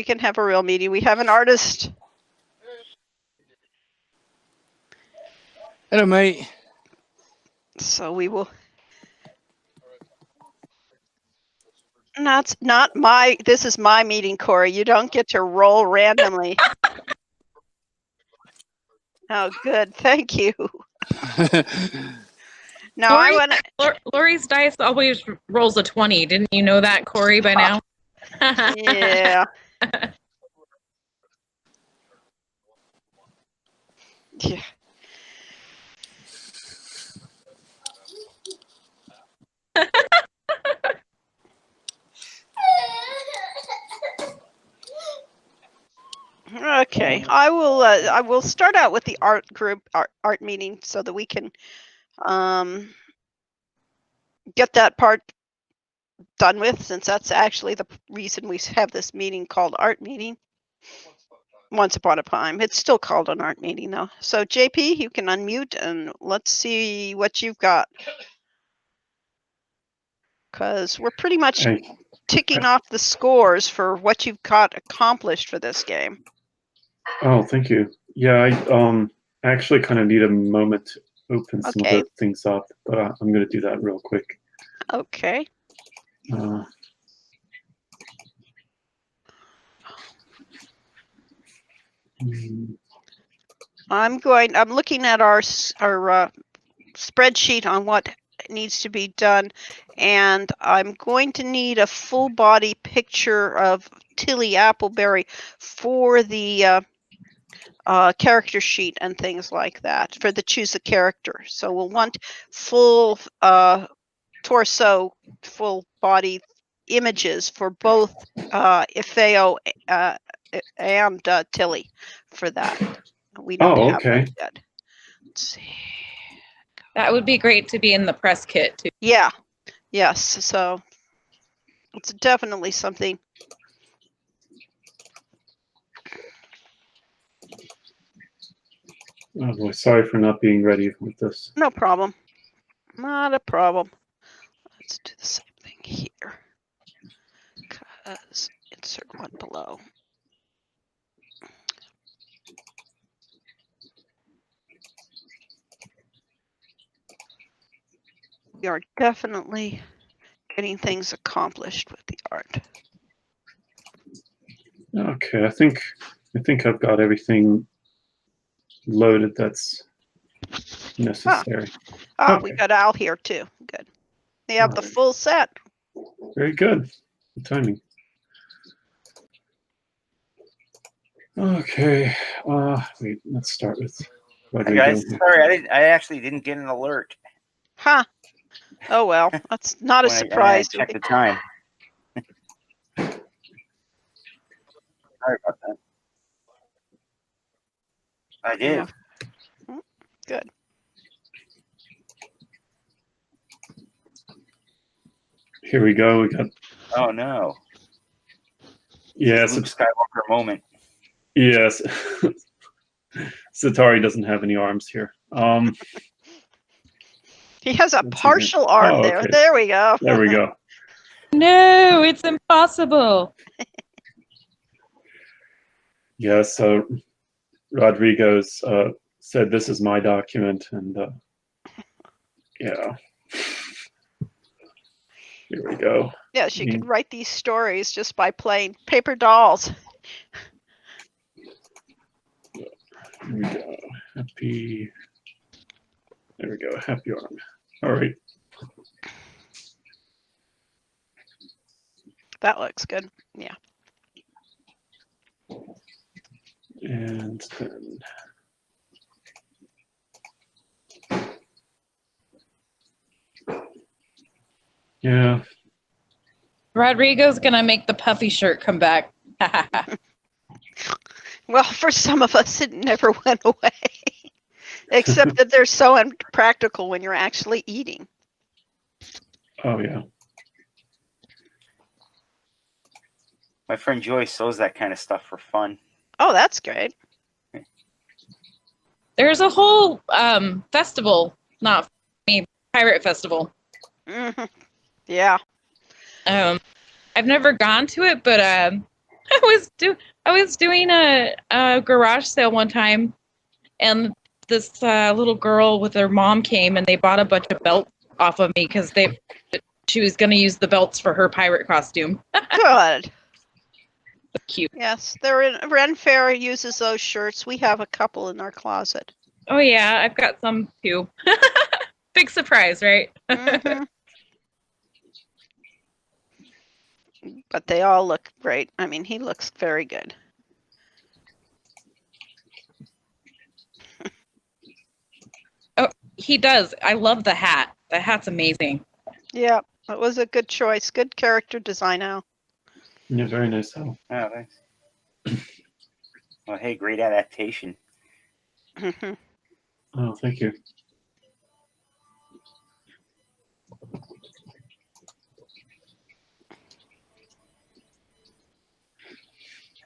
can have a real meeting. We have an artist. Hello, mate. So we will. That's not my. This is my meeting, Corey. You don't get to roll randomly. Oh, good. Thank you. Now I want to. Lori's dice always rolls a 20. Didn't you know that, Corey, by now? Yeah. Yeah. Okay, I will start out with the art group art meeting so that we can get that part done with, since that's actually the reason we have this meeting called art meeting. Once upon a time. It's still called an art meeting though. So JP, you can unmute and let's see what you've got. Because we're pretty much ticking off the scores for what you've got accomplished for this game. Oh, thank you. Yeah, I actually kind of need a moment to open some of the things up, but I'm going to do that real quick. Okay. I'm looking at our spreadsheet on what needs to be done, and I'm going to need a full body picture of Tilly Appleberry for the character sheet and things like that for the choose a character. So we'll want full torso, full body images for both Ifeo and Tilly for that. We don't have that yet. Let's see. That would be great to be in the press kit too. Yeah. Yes. So it's definitely something. Oh boy, sorry for not being ready with this. No problem. Not a problem. Let's do the same thing here. Because insert one below. We are definitely getting things accomplished with the art. Okay, I think I've got everything loaded that's necessary. We got Al here too. Good. They have the full set. Very good. Good timing. Okay. Wait. Let's start with. Hey guys, sorry, I actually didn't get an alert. Huh. Oh well, that's not a surprise. Check the time. Sorry about that. I did. Yeah. Good. Here we go. We got. Oh no. Yes. Luke Skywalker moment. Yes. Satari doesn't have any arms here. He has a partial arm there. Okay. There we go. There we go. No, it's impossible. Yeah, so Rodrigo's said this is my document, and yeah. Here we go. Yeah, she could write these stories just by playing paper dolls. Here we go. Happy. There we go. Happy arm. All right. That looks good. Yeah. And then. Yeah. Rodrigo's gonna make the puffy shirt come back. Well, for some of us, it never went away. Except that they're so impractical when you're actually eating. Oh, yeah. My friend Joyce sews that kind of stuff for fun. Oh, that's great. There's a whole festival, not me, pirate festival. Mm-hmm. Yeah. I've never gone to it, but I was doing a garage sale one time, and this little girl with her mom came, and they bought a bunch of belts off of me because she was going to use the belts for her pirate costume. Good. Cute. Yes, they're in. Ren Fair uses those shirts. We have a couple in our closet. Oh yeah, I've got some too. Big surprise, right? Mhm. But they all look great. I mean, he looks very good. He does. I love the hat. The hat's amazing. Yeah, it was a good choice. Good character design, Al. Yeah, very nice. Al. Oh, thanks. Well, hey, great adaptation. Mhm. Oh, thank you.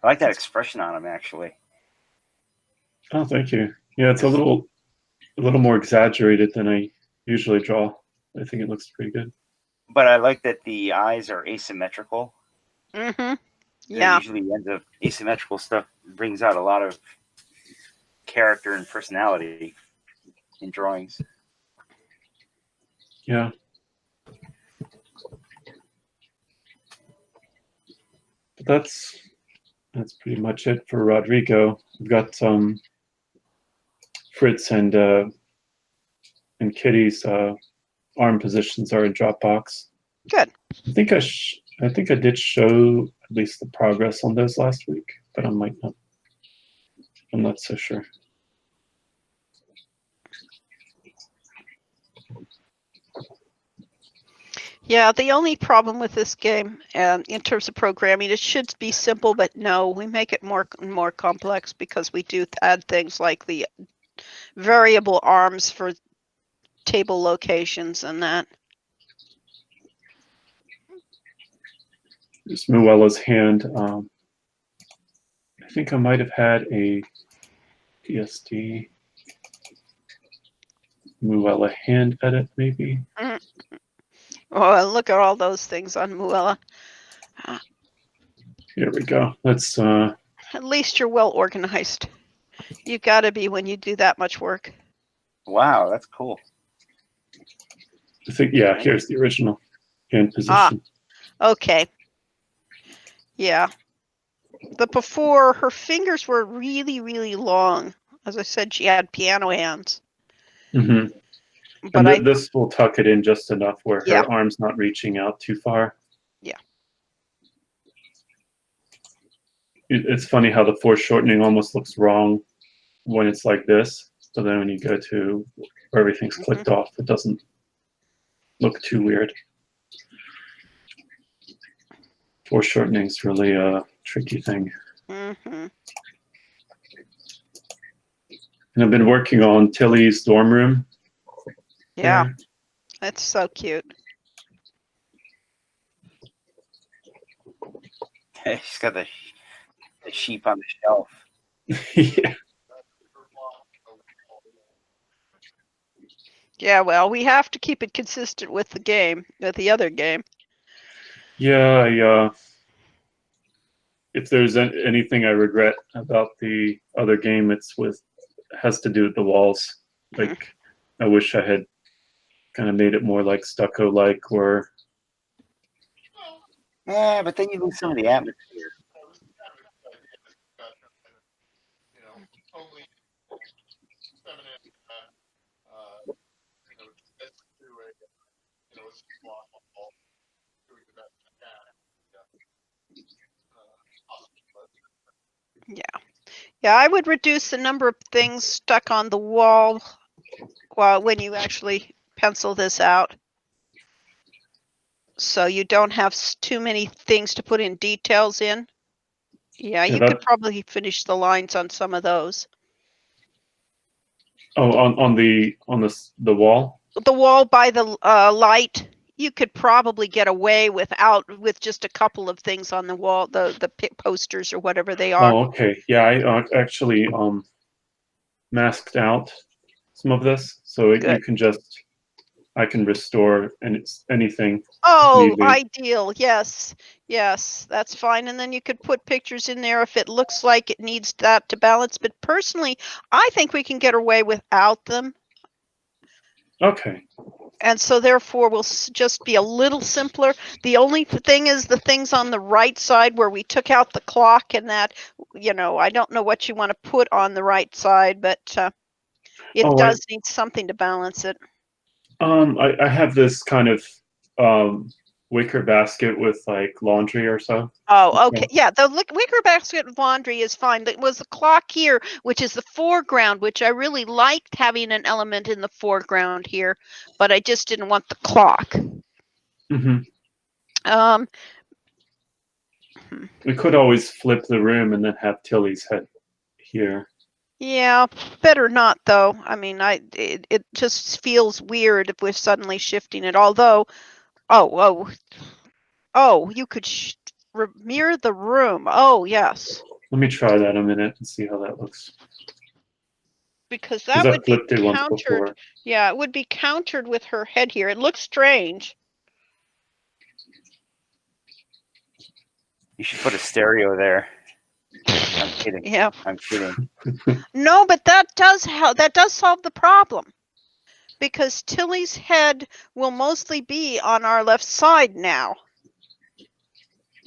I like that expression on him, actually. Oh, thank you. Yeah, it's a little more exaggerated than I usually draw. I think it looks pretty good. But I like that the eyes are asymmetrical. Mhm. Yeah. Usually ends up asymmetrical stuff brings out a lot of character and personality in drawings. Yeah. But that's pretty much it for Rodrigo. We've got Fritz and Kitty's arm positions are in Dropbox. Good. I think I did show at least the progress on those last week, but I might not. I'm not so sure. Yeah, the only problem with this game, in terms of programming, it should be simple, but no, we make it more complex because we do add things like the variable arms for table locations and that. There's Muella's hand. I think I might have had a PSD Muella hand edit, maybe. Oh, look at all those things on Muella. Here we go. Let's. At least you're well organized. You got to be when you do that much work. Wow, that's cool. I think here's the original hand position. Okay. Yeah. The before, her fingers were really, really long. As I said, she had piano hands. Mm-hmm. But this will tuck it in just enough where Yeah. her arm's not reaching out too far. Yeah. It's funny how the foreshortening almost looks wrong when it's like this. So then when you go to where everything's clicked off, it doesn't look too weird. Foreshortening is really a tricky thing. Mm-hmm. And I've been working on Tilly's dorm room. Yeah, there. that's so cute. She's got the sheep on the shelf. Yeah. Yeah, well, we have to keep it consistent with the game, with the other game. Yeah, if there's anything I regret about the other game, has to do with the walls. Like, I wish I had kind of made it more like stucco-like, or Yeah, but then you lose some of the atmosphere. Yeah, I would reduce the number of things stuck on the wall when you actually pencil this out. So you don't have too many things to put in details in. Yeah, you could probably finish the lines on some of those. Oh, on the wall? The wall by the light, you could probably get away with just a couple of things on the wall, the posters or whatever they are. Oh, okay. Yeah, I actually masked out some of this, so you can just. I can restore and it's anything. Oh, Maybe. ideal. Yes. Yes, that's fine. And then you could put pictures in there if it looks like it needs that to balance. But personally, I think we can get away without them. Okay. And so therefore we'll just be a little simpler. The only thing is the things on the right side where we took out the clock and that, I don't know what you want to put on the right side, but it does need something to balance it. I have this kind of wicker basket with like laundry or so. Oh, okay. Yeah, the wicker basket of laundry is fine. It was the clock here, which is the foreground, which I really liked having an element in the foreground here, but I just didn't want the clock. Mm-hmm. We could always flip the room and then have Tilly's head here. Yeah, better not though. I mean, it just feels weird if we're suddenly shifting it. Although, oh, you could mirror the room. Oh, yes. Let me try that a minute and see how that looks. Because that would be flipped it once countered. before. Yeah, it would be countered with her head here. It looks strange. You should put a stereo there. I'm kidding. Yeah. I'm kidding. No, but that does help. That does solve the problem. Because Tilly's head will mostly be on our left side now.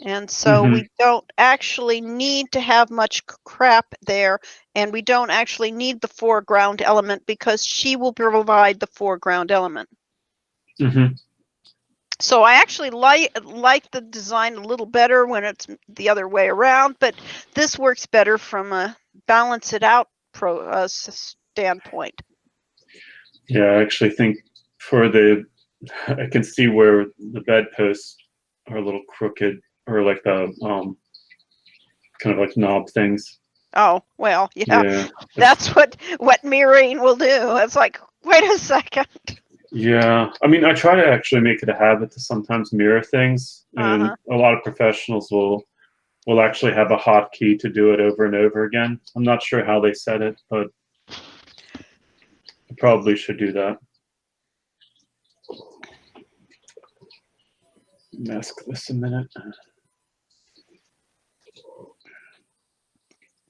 And so we don't actually need to have much crap there. And we don't actually need the foreground element because she will provide the foreground element. Mm-hmm. So I actually like the design a little better when it's the other way around, but this works better from a balance it out standpoint. Yeah, I actually think I can see where the bedposts are a little crooked, or like the kind of like knob things. Oh, well, yeah. That's what mirroring will do. It's like, wait a second. Yeah, I mean, I try to actually make it a habit to sometimes mirror things, and a lot of professionals will actually have a hotkey to do it over and over again. I'm not sure how they set it, but I probably should do that. Mask this a minute.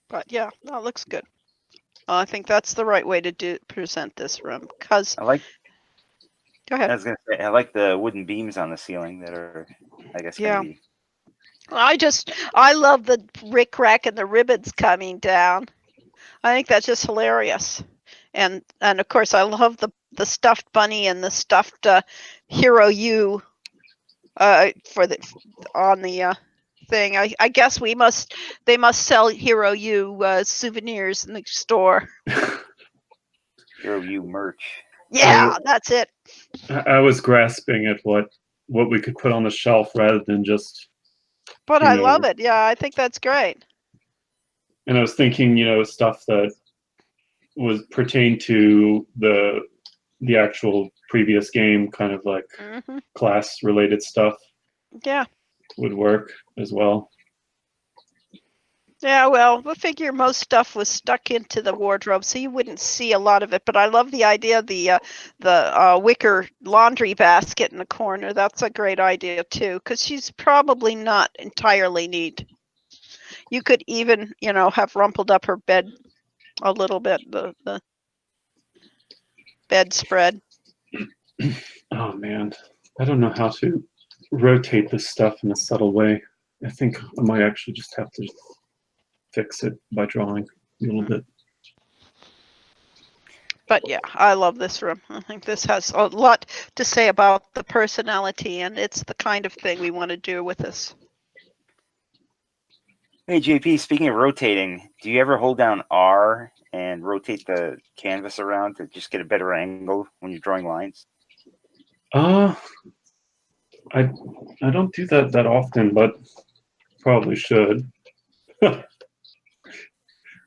But yeah, that looks good. I think that's the right way to present this room. Cause I like. Go ahead. I was gonna say I like the wooden beams on the ceiling that are, I guess, gonna be. I love the rickrack and the ribbons coming down. I think that's just hilarious. And of course I love the stuffed bunny and the stuffed Hero U on the thing. I guess they must sell Hero U souvenirs in the store. Hero U merch. Yeah, that's it. I was grasping at what we could put on the shelf rather than just. But I love it. Yeah, I think that's great. And I was thinking, stuff that was pertained to the actual previous game, kind of like class related stuff. Yeah. Would work as well. Yeah, well, I figure most stuff was stuck into the wardrobe, so you wouldn't see a lot of it. But I love the idea of the wicker laundry basket in the corner. That's a great idea too, because she's probably not entirely neat. You could even, have rumpled up her bed a little bit, the bedspread. Oh man, I don't know how to rotate this stuff in a subtle way. I think I might actually just have to fix it by drawing a little bit. But yeah, I love this room. I think this has a lot to say about the personality, and it's the kind of thing we want to do with this. Hey JP, speaking of rotating, do you ever hold down R and rotate the canvas around to just get a better angle when you're drawing lines? I don't do that often, but probably should.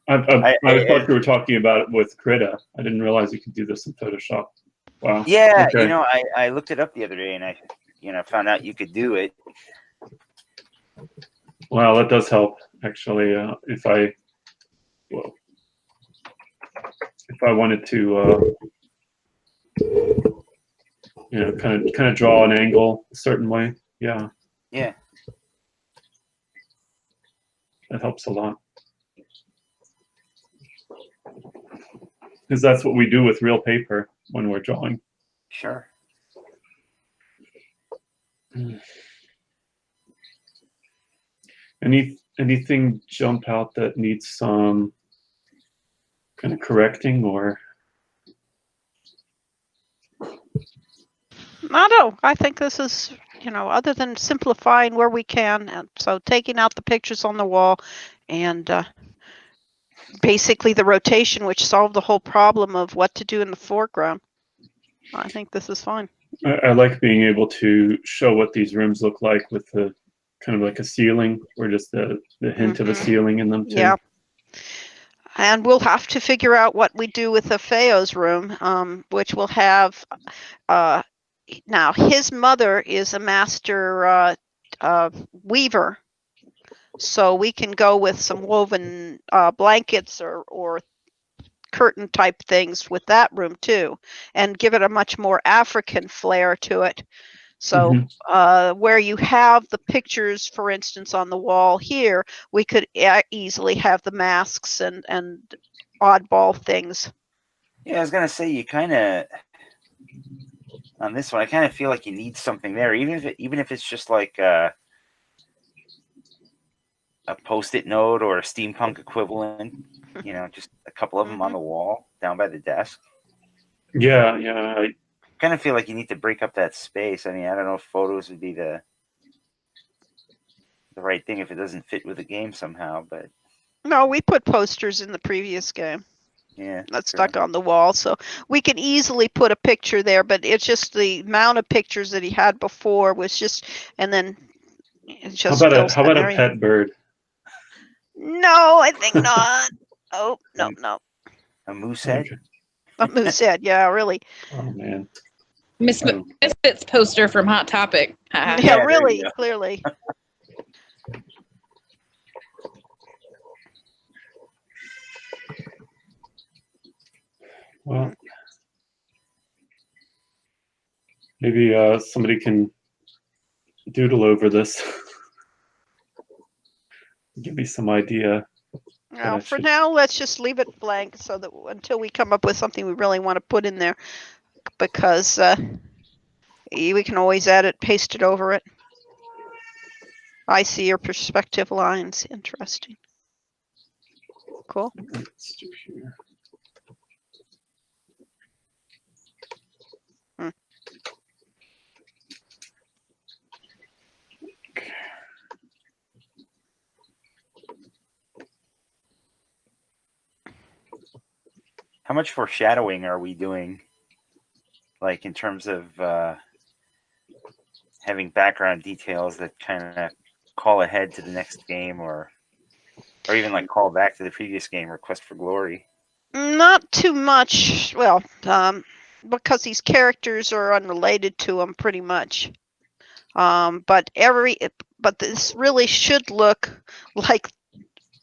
I thought you were talking about it with Krita. I didn't realize you could do this in Photoshop. Wow. Yeah, okay. I looked it up the other day and I found out you could do it. Well, that does help actually. If I wanted to, kind of draw an angle a certain way. Yeah, Yeah. that helps a lot. Because that's what we do with real paper when we're drawing. Sure. Anything jump out that needs some kind of correcting or? No, I think this is, other than simplifying where we can, and so taking out the pictures on the wall and basically the rotation, which solved the whole problem of what to do in the foreground. I think this is fine. I like being able to show what these rooms look like with the kind of like a ceiling or just the hint of a ceiling in them too. Yeah. And we'll have to figure out what we do with the Feo's room, which will have, now his mother is a master weaver. So we can go with some woven blankets or curtain type things with that room too, and give it a much more African flair to it. So where you have the pictures, for instance, on the wall here, we could easily have the masks and oddball things. Yeah, I was gonna say, you kind of, on this one, I kind of feel like you need something there, even if it's just like a Post-it note or a steampunk equivalent. Just a couple of them on the wall down by the desk. Yeah. I kind of feel like you need to break up that space. I mean, I don't know if photos would be the right thing if it doesn't fit with the game somehow, but No, we put posters in the previous game. yeah, That's stuck on the wall, so we can easily put a picture there, but it's just the amount of pictures that he had before was just, and then it's just how about a pet bird? No, I think not. Oh, no. A moose head? Okay. A moose head, yeah, really. Oh man. Misfits poster from Hot Topic. Yeah, there you really, go. clearly. Well, maybe somebody can doodle over this. Give me some idea. Now, for now, let's just leave it blank so that until we come up with something we really want to put in there, because we can always add it, paste it over it. I see your perspective lines. Interesting. Cool. Let's do here. How much foreshadowing are we doing? Like in terms of having background details that kind of call ahead to the next game, or even like call back to the previous game, or Quest for Glory? Not too much. Well, because these characters are unrelated to them pretty much. But this really should look like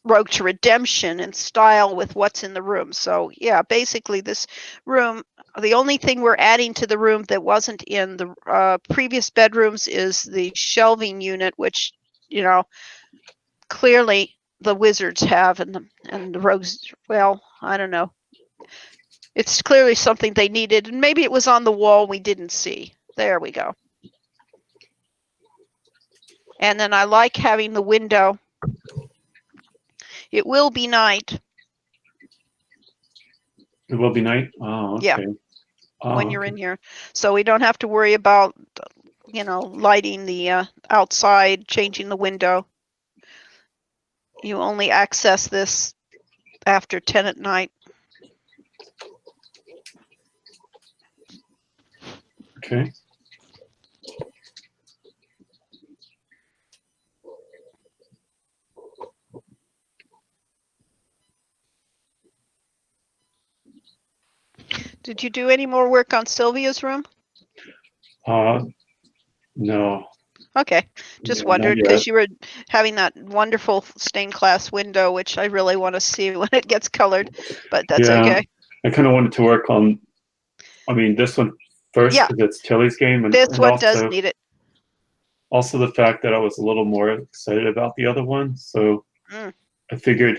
Rogue to Redemption in style with what's in the room. So yeah, basically this room, the only thing we're adding to the room that wasn't in the previous bedrooms is the shelving unit, which clearly the wizards have, and the rogues. Well, I don't know. It's clearly something they needed, and maybe it was on the wall we didn't see. There we go. And then I like having the window. It will be night. It will be night? Oh, okay. Yeah. When you're in here. So we don't have to worry about, lighting the outside, changing the window. You only access this after 10 at night. Okay. Did you do any more work on Sylvia's room? No. Okay, just wondered because you were having that wonderful stained glass window, which I really want to see when it gets colored, but that's okay. I kind of wanted to work on, this one first Yeah. because it's Tilly's game, and, This and one also does need it. also the fact that I was a little more excited about the other one. So Mm. I figured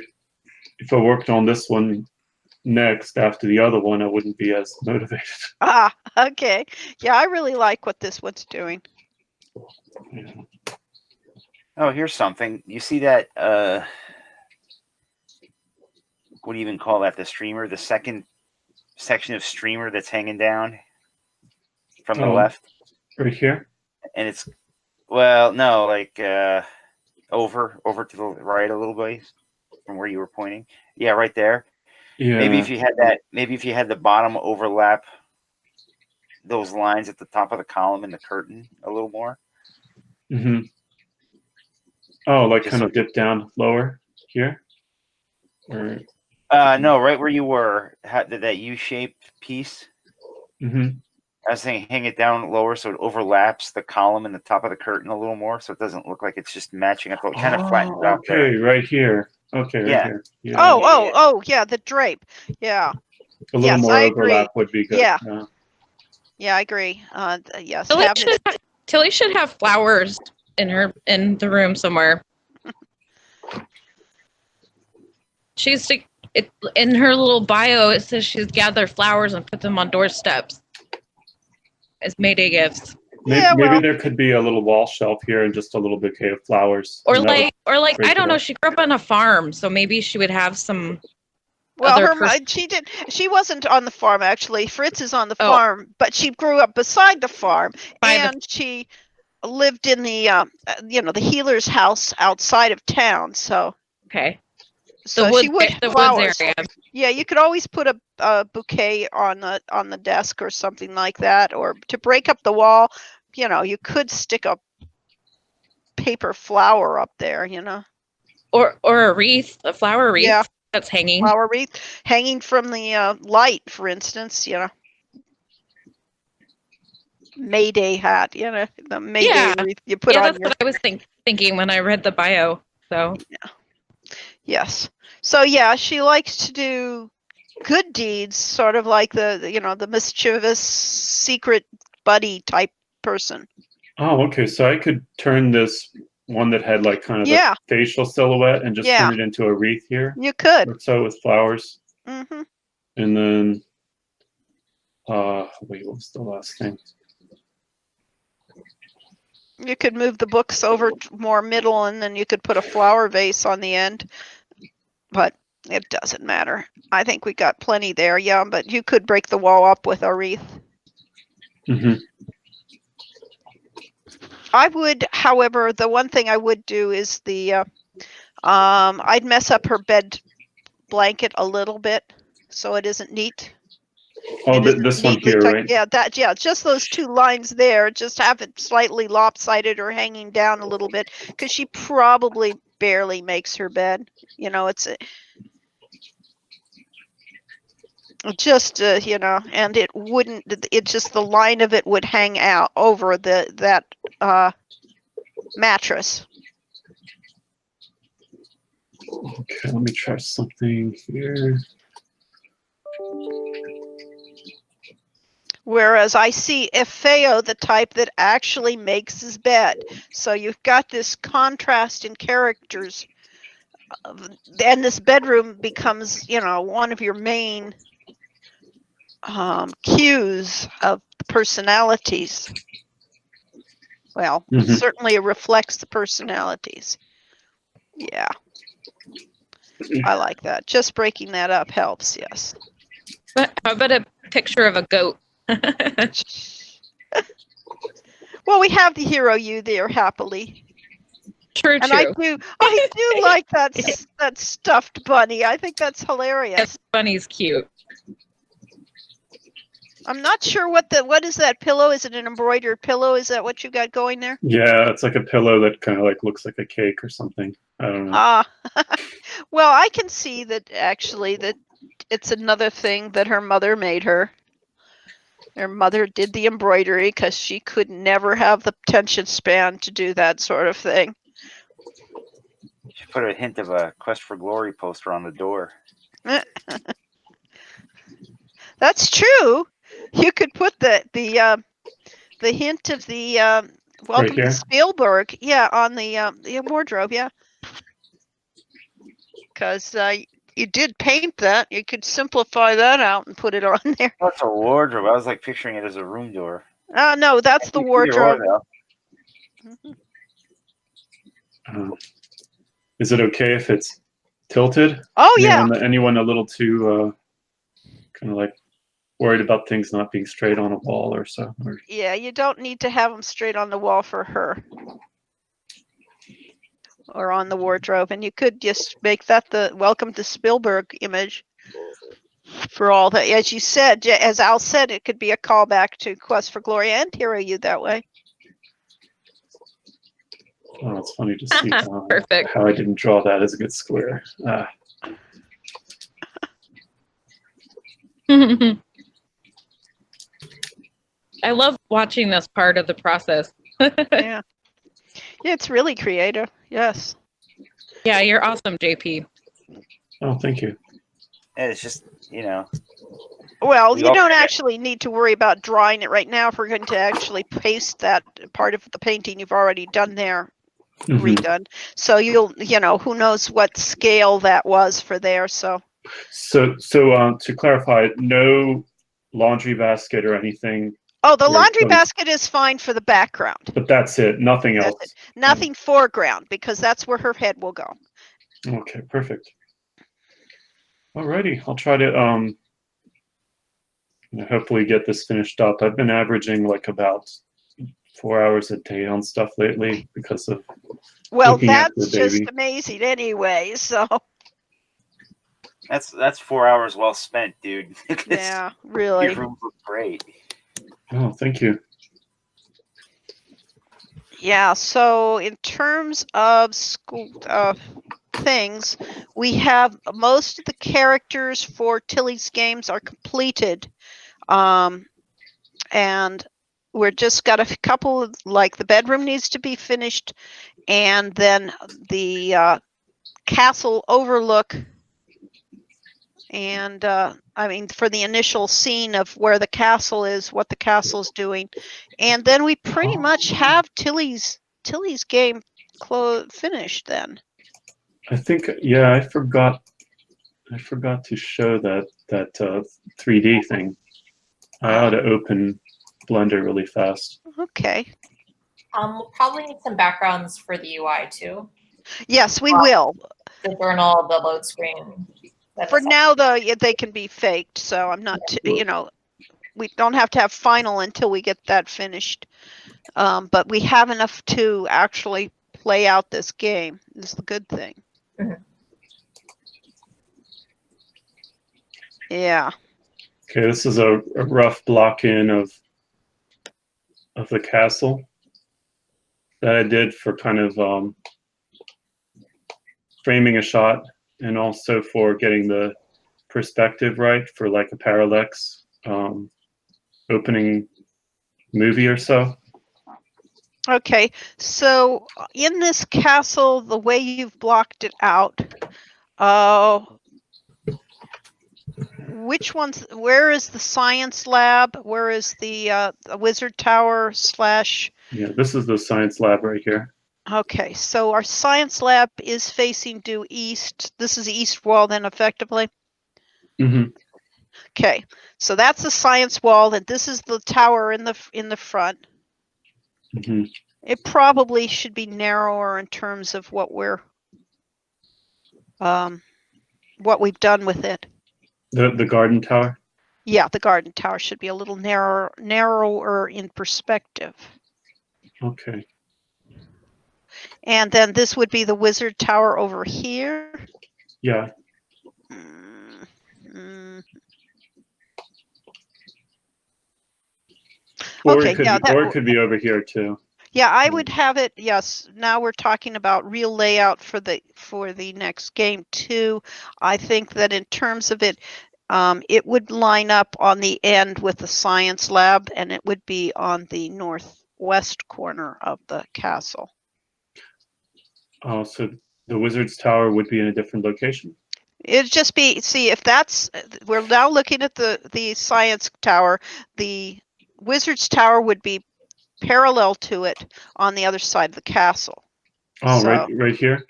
if I worked on this one next after the other one, I wouldn't be as motivated. Ah, okay. Yeah, I really like what this one's doing. Yeah. Oh, here's something. You see that? What do you even call that? The streamer, the second section of streamer that's hanging down from the Oh. left, Right here? and it's no, like over to the right a little bit from where you were pointing. Yeah, right there. Yeah. Maybe if you had that, maybe if you had the bottom overlap those lines at the top of the column in the curtain a little more. Mm-hmm. Oh, like Just kind of dip down lower here? Or... no, right where you were, that U-shaped piece. Mm-hmm. I was saying hang it down lower so it overlaps the column in the top of the curtain a little more, so it doesn't look like it's just matching up. It kind of flattens out there. Okay, right here. Okay, right Yeah. here. Yeah. Oh, yeah, the drape. Yeah. A little Yes, more I overlap agree. would be good. Yeah. Yeah, I agree. Yes. Tilly should have flowers in the room somewhere. In her little bio, it says she's gathered flowers and put them on doorsteps as Mayday gifts. Maybe there could be a little wall shelf here and just a little bouquet of flowers. Or and that like would break I don't it know. up. She grew up on a farm, so maybe she would have some. Well, she wasn't on the farm actually. Fritz is on the Oh. farm, but she grew up beside the farm, By the- and she lived in the the healer's house outside of town. So Okay. so The she would the flowers. woods area. Yeah, you could always put a bouquet on the desk or something like that, or to break up the wall. You could stick a paper flower up there. Or a wreath, a flower wreath Yeah. that's hanging. Flower wreath hanging from the light, for instance. Mayday hat. The Mayday wreath you put on that's your. what I was thinking when I read the bio. So Yes. So yeah, she likes to do good deeds, sort of like the mischievous secret buddy type person. Oh, okay. So I could turn this one that had like kind of Yeah. a facial silhouette and just Yeah. turn it into a wreath here. You could. So with flowers. Mm-hmm. And then, wait, what was the last thing? You could move the books over more middle, and then you could put a flower vase on the end. But it doesn't matter. I think we got plenty there. Yeah, but you could break the wall up with a wreath. Mm-hmm. I would, however, the one thing I would do is I'd mess up her bed blanket a little bit so it isn't neat. Oh, this one here, right? Yeah, just those two lines there. Just have it slightly lopsided or hanging down a little bit, because she probably barely makes her bed. It's just and it wouldn't. It just the line of it would hang out over that mattress. Okay, let me try something here. Whereas I see Efeo, the type that actually makes his bed. So you've got this contrast in characters, and this bedroom becomes, one of your main cues of personalities. Well, certainly it reflects the personalities. Yeah. I like that. Just breaking that up helps, yes. But how about a picture of a goat? Well, we have the hero you there happily. True. And I do like that stuffed bunny. I think that's hilarious. Yes, bunny's cute. I'm not sure what is that pillow? Is it an embroidered pillow? Is that what you got going there? Yeah, it's like a pillow that kind of like looks like a cake or something. I don't know. Well, I can see that actually that it's another thing that her mother made her. Her mother did the embroidery because she could never have the attention span to do that sort of thing. She put a hint of a Quest for Glory poster on the door. That's true. You could put the hint of the Welcome here? to Spielberg, yeah, on the wardrobe, yeah. Because you did paint that. You could simplify that out and put it on there. That's a wardrobe. I was like picturing it as a room door. No, that's the Either wardrobe. or, Mhm. Is it okay if it's tilted? Oh yeah, Anyone a little too kind of like worried about things not being straight on a wall or so? Or... yeah. You don't need to have them straight on the wall for her or on the wardrobe, and you could just make that the Welcome to Spielberg image for all that. As you said, as Al said, it could be a callback to Quest for Glory and Hero You that way. Oh, it's funny to see Perfect. how I didn't draw that as a good square. I love watching this part of the process. Yeah, it's really creative. Yes. Yeah, you're awesome, JP. Oh, thank you. And it's just, Well, We you all don't forget. actually need to worry about drawing it right now if we're going to actually paste that part of the painting you've already done there redone. So who knows what scale that was for there. So To clarify, no laundry basket or anything. Oh, the Where laundry some- basket is fine for the background. But that's it. Nothing That's else. it. Nothing foreground, because that's where her head will go. Okay, perfect. Alrighty, I'll try to hopefully get this finished up. I've been averaging like about 4 hours a day on stuff lately because of Well, looking after that's the just baby. amazing anyway. So That's 4 hours well spent, dude. yeah, Your really. rooms look great. Oh, thank you. Yeah. So in terms of school things, we have most of the characters for Tilly's games are completed, and we're just got a couple of, like the bedroom needs to be finished, and then the castle overlook. And I mean, for the initial scene of where the castle is, what the castle's doing, and then we pretty much have Tilly's game finished. Then I think I forgot to show that 3D thing. I ought to open Blender really fast. Okay. We'll probably need some backgrounds for the UI too. Yes, we will. The journal, the load screen. For now, though, they can be faked, so I'm not. We don't have to have final until we get that finished. But we have enough to actually play out this game. Is the good thing. Mhm. Yeah. Okay, this is a rough block in of the castle that I did for kind of framing a shot and also for getting the perspective right for like a parallax opening movie or so. Okay, so in this castle, the way you've blocked it out, which one's? Where is the science lab? Where is the wizard tower / Yeah, this is the science lab right here. Okay, so our science lab is facing due east. This is the east wall, then, effectively. Mm-hmm. Okay, so that's the science wall, and this is the tower in the front. Mm-hmm. It probably should be narrower in terms of what we've done with it. The garden tower. Yeah, the garden tower should be a little narrower in perspective. Okay. And then this would be the wizard tower over here. Yeah. Or Okay, it could yeah, or it could be over here too. Yeah, I would have it. Yes. Now we're talking about real layout for the next game too. I think that in terms of it, it would line up on the end with the science lab, and it would be on the northwest corner of the castle. Oh, so the wizard's tower would be in a different location? It'd just be, see, if that's, we're now looking at the science tower. The wizard's tower would be parallel to it on the other side of the castle. Oh, So, right here.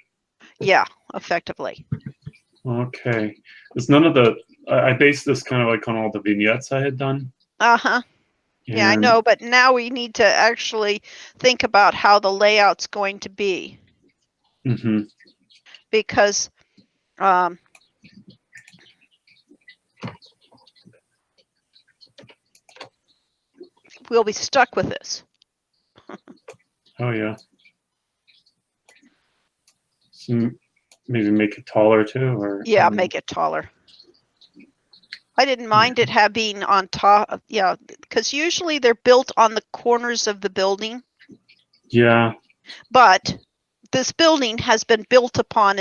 yeah, effectively. Okay. It's none of the. I based this kind of like on all the vignettes I had done. Uh-huh. Yeah, I and- know, but now we need to actually think about how the layout's going to be, Mhm. because we'll be stuck with this. Oh yeah. So maybe make it taller too, or Yeah, make it taller. I didn't mind it being on top. Yeah, because usually they're built on the corners of the building. Yeah. But this building has been built upon,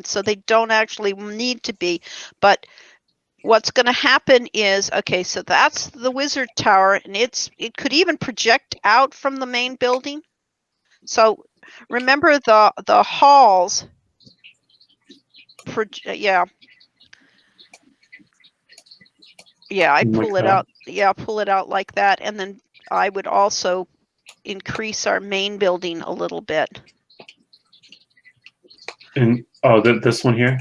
so they don't actually need to be. But what's going to happen is, okay, so that's the wizard tower, and it could even project out from the main building. So remember the halls. Yeah. Yeah, I'd Like pull it that. out. Yeah, pull it out like that, and then I would also increase our main building a little bit. And this one here.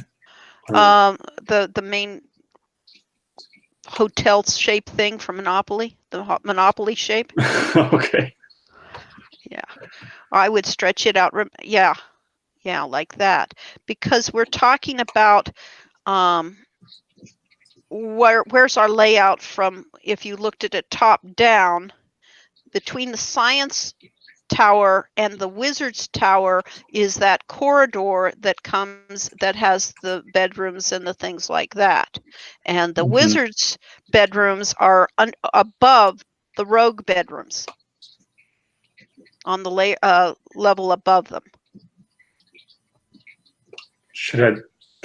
Or- The main hotel shape thing from Monopoly, the Monopoly shape. Okay. Yeah, I would stretch it out. Yeah, like that, because we're talking about where's our layout from. If you looked at it top down, between the science tower and the wizard's tower is that corridor that has the bedrooms and the things like that, and the wizard's bedrooms are above the rogue bedrooms, on the level above them. Should I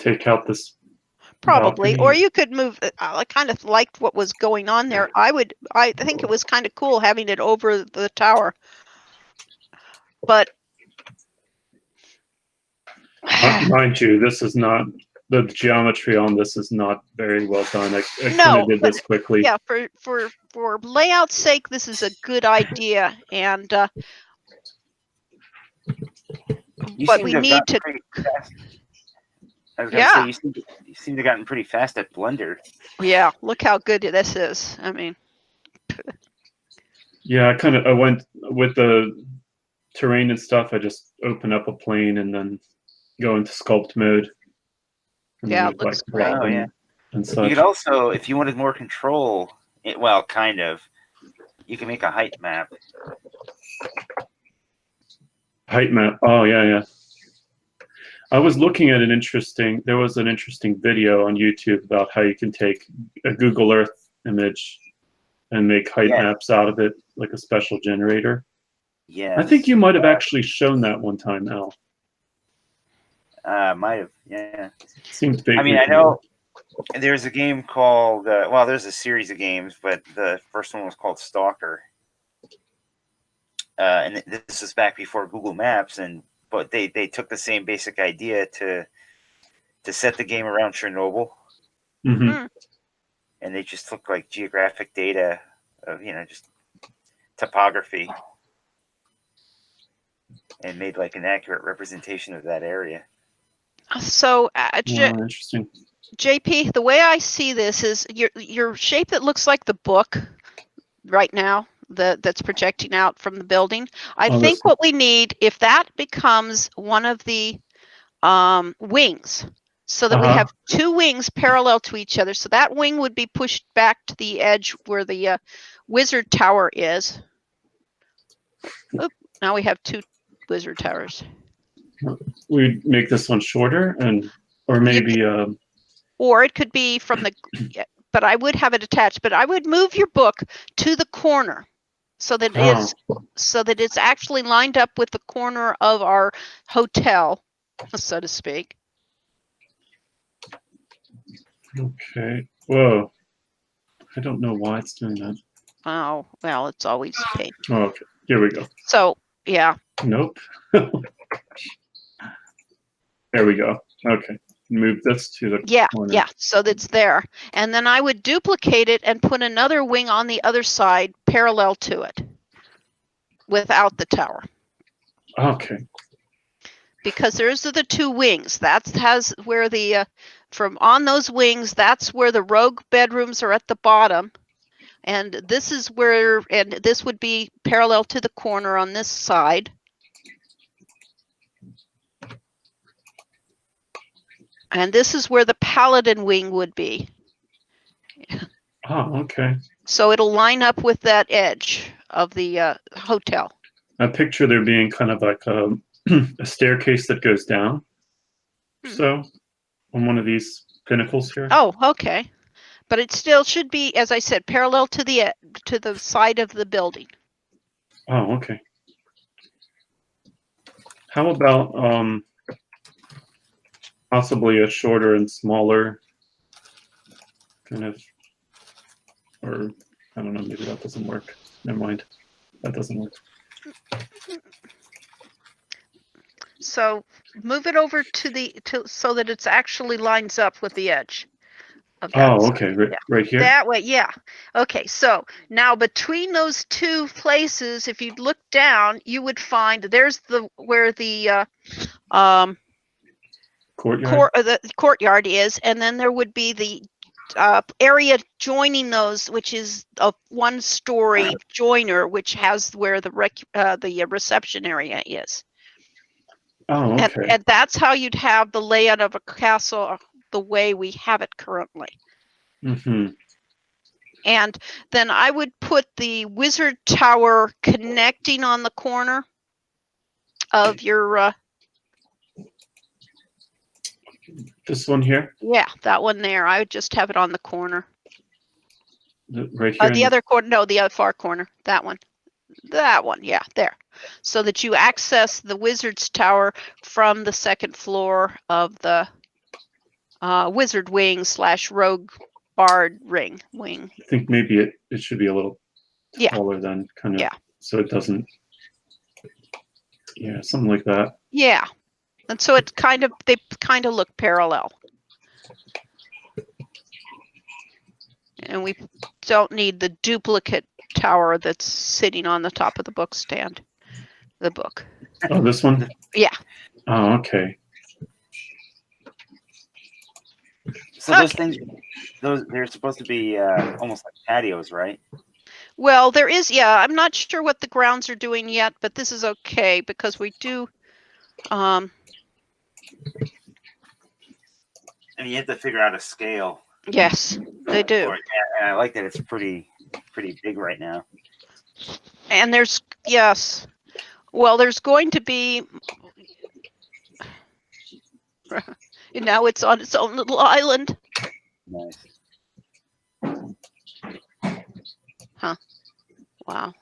take out this? Probably, balcony? or you could move. I kind of liked what was going on there. I think it was kind of cool having it over the tower, but Mind you, this is not, the geometry on this is not very well done. I kind No, of did this quickly. yeah, for layout's sake, this is a good idea, and You but seem we to have need gotten to. pretty fast. I was gonna Yeah. say you seem to have gotten pretty fast at Blender. Yeah, look how good this is. I mean, Yeah, I went with the terrain and stuff. I just open up a plane and then go into sculpt mode. And Yeah, then it looks like blob great. Oh, yeah. and You such. could also, if you wanted more control, well, kind of, you can make a height map. Height map. Oh yeah. I was looking at there was an interesting video on YouTube about how you can take a Google Earth image and make height maps out of it, like a special generator. Yeah. I think you might have actually shown that one time, Al. Might have, yeah. Seems big. I mean, I know there's a game called, well, there's a series of games, but the first one was called Stalker. And this was back before Google Maps, but they took the same basic idea to set the game around Chernobyl. Mm-hmm. And they just took like geographic data of, just topography and made like an accurate representation of that area. so Interesting. JP, the way I see this is your shape that looks like the book right now, that's projecting out from the building. I think what we need, if that becomes one of the wings, so that we have two wings parallel to each other. So that wing would be pushed back to the edge where the wizard tower is. Oop, now we have two wizard towers. We make this one shorter, or maybe. Or it could be from the. But I would have it attached. But I would move your book to the corner, so that it's actually lined up with the corner of our hotel, so to speak. Okay. Whoa. I don't know why it's doing that. Oh, well, it's always pain. Oh, okay. Here we go. So, yeah. Nope. There we go. Okay. move this to the Yeah, corner. yeah, so that's there. And then I would duplicate it and put another wing on the other side parallel to it without the tower. Okay. Because those are the two wings. That has where the from on those wings, that's where the rogue bedrooms are at the bottom. And this is where, and this would be parallel to the corner on this side. And this is where the paladin wing would be. Oh, okay. So it'll line up with that edge of the hotel. I picture there being kind of like a staircase that goes down. So on one of these pinnacles here. Oh, okay. But it still should be, as I said, parallel to the side of the building. Oh, okay. How about possibly a shorter and smaller kind of, or I don't know, maybe that doesn't work. Never mind. That doesn't work. So move it over to so that it's actually lines up with the edge of that Oh, side. okay. Yeah. Right here? That way, yeah. Okay, so now between those two places, if you look down, you would find there's where the Courtyard? the courtyard is, and then there would be the area joining those, which is a one-story joiner, which has where the reception area is. Oh, okay. And that's how you'd have the layout of a castle the way we have it currently. Mm-hmm. And then I would put the wizard tower connecting on the corner of your This one here? yeah, that one there. I would just have it on the corner. Right here? The other corner, no, the other far corner. That one. That one, yeah, there. So that you access the wizard's tower from the second floor of the wizard wing / rogue bard wing. I think maybe it should be a little taller than kind of, so it doesn't, yeah, something like that. Yeah. And so they kind of look parallel. And we don't need the duplicate tower that's sitting on the top of the book stand. The book. Oh, this one? Yeah. Oh, okay. So those things, they're supposed to be almost like patios, right? Well, there is, yeah. I'm not sure what the grounds are doing yet, but this is okay because we do. I mean, you have to figure out a scale. Yes, they do. And I like that it's pretty big right now. And there's, yes. Well, there's going to be. Now it's on its own little island. Nice. Huh. Wow.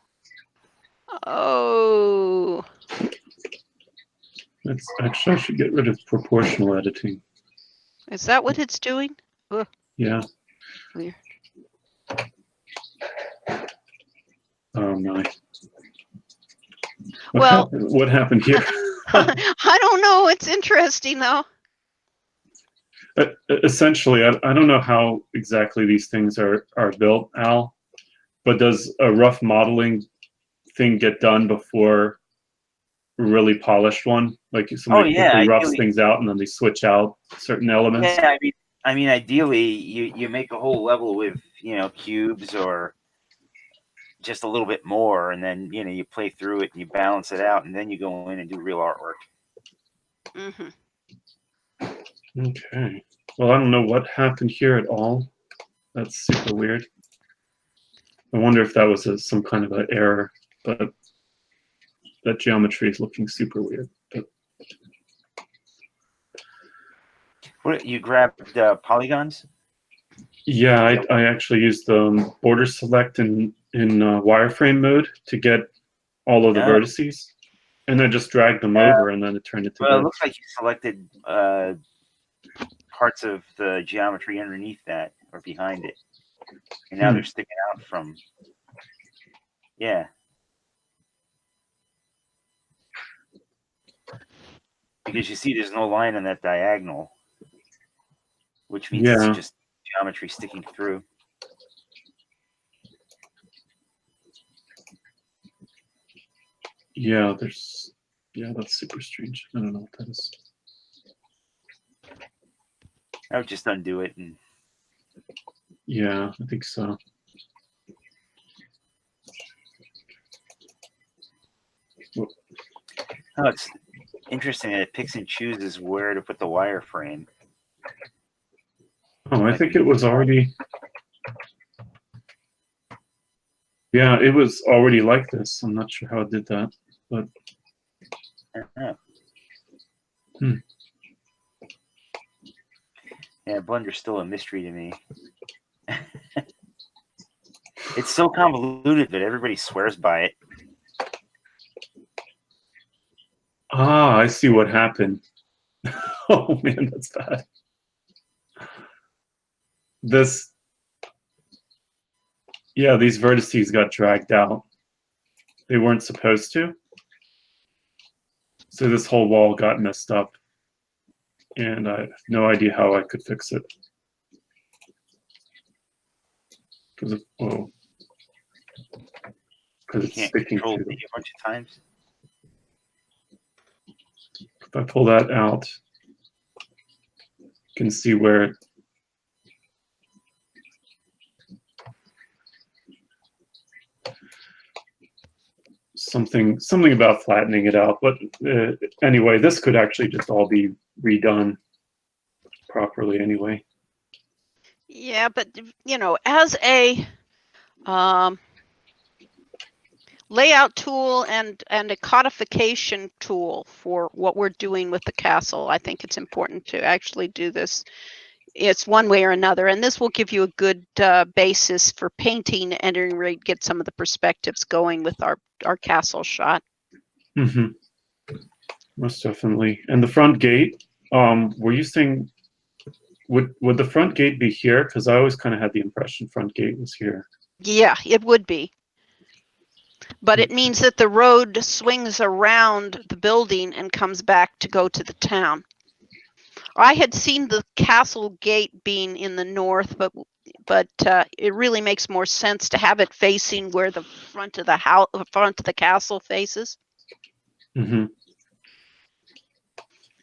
Oh. That's actually, I should get rid of proportional editing. Is that what it's doing? Ugh. Yeah. Weird. Oh my. Well, what happened here? I don't know. It's interesting though. Essentially, I don't know how exactly these things are built, Al, but does a rough modeling thing get done before a really polished one? Like somebody quickly roughs things out and then they switch out certain elements? Yeah, I mean, ideally, you make a whole level with, cubes or just a little bit more, and then, you play through it and you balance it out, and then you go in and do real artwork. Mm-hmm. Okay. Well, I don't know what happened here at all. That's super weird. I wonder if that was some kind of an error, but that geometry is looking super weird. But... What, you grabbed polygons? Yeah, I actually used the border select in wireframe mode to get all of the vertices, and then just dragged them over, and then it turned into. Well, it looks like you selected parts of the geometry underneath that or behind it, and now they're sticking out from. Yeah. Because you see, there's no line on that diagonal. which means Yeah. it's just geometry sticking through. Yeah, that's super strange. I don't know what that is. I would just undo it and Yeah, I think so. oh, it's interesting that it picks and chooses where to put the wireframe. Oh, I think it was already. Yeah, it was already like this. I'm not sure how it did that, but Oh. Hmm. Yeah, Blender's still a mystery to me. It's so convoluted that everybody swears by it. I see what happened. Oh man, that's bad. Yeah, these vertices got dragged out. They weren't supposed to. So this whole wall got messed up. And I have no idea how I could fix it. Because You it's can't sticking control to it them. a bunch of times. If I pull that out, you can see where something about flattening it out. But anyway, this could actually just all be redone properly anyway. Yeah, but as a layout tool and a codification tool for what we're doing with the castle, I think it's important to actually do this. It's one way or another, and this will give you a good basis for painting, and at any rate, get some of the perspectives going with our castle shot. Mm-hmm. Most definitely. And the front gate, were you saying would the front gate be here? Because I always kind of had the impression front gate was here. Yeah, it would be. But it means that the road swings around the building and comes back to go to the town. I had seen the castle gate being in the north, but it really makes more sense to have it facing where the front of the castle faces. Mm-hmm.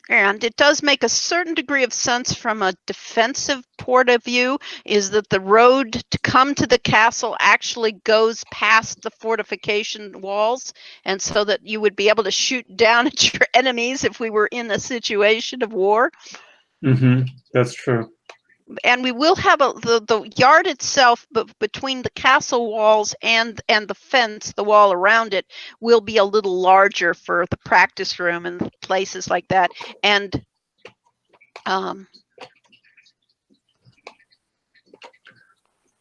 And it does make a certain degree of sense from a defensive point of view, is that the road to come to the castle actually goes past the fortification walls, and so that you would be able to shoot down at your enemies if we were in a situation of war. Mm-hmm. That's true. And we will have the yard itself, but between the castle walls and the fence, the wall around it, will be a little larger for the practice room and places like that. And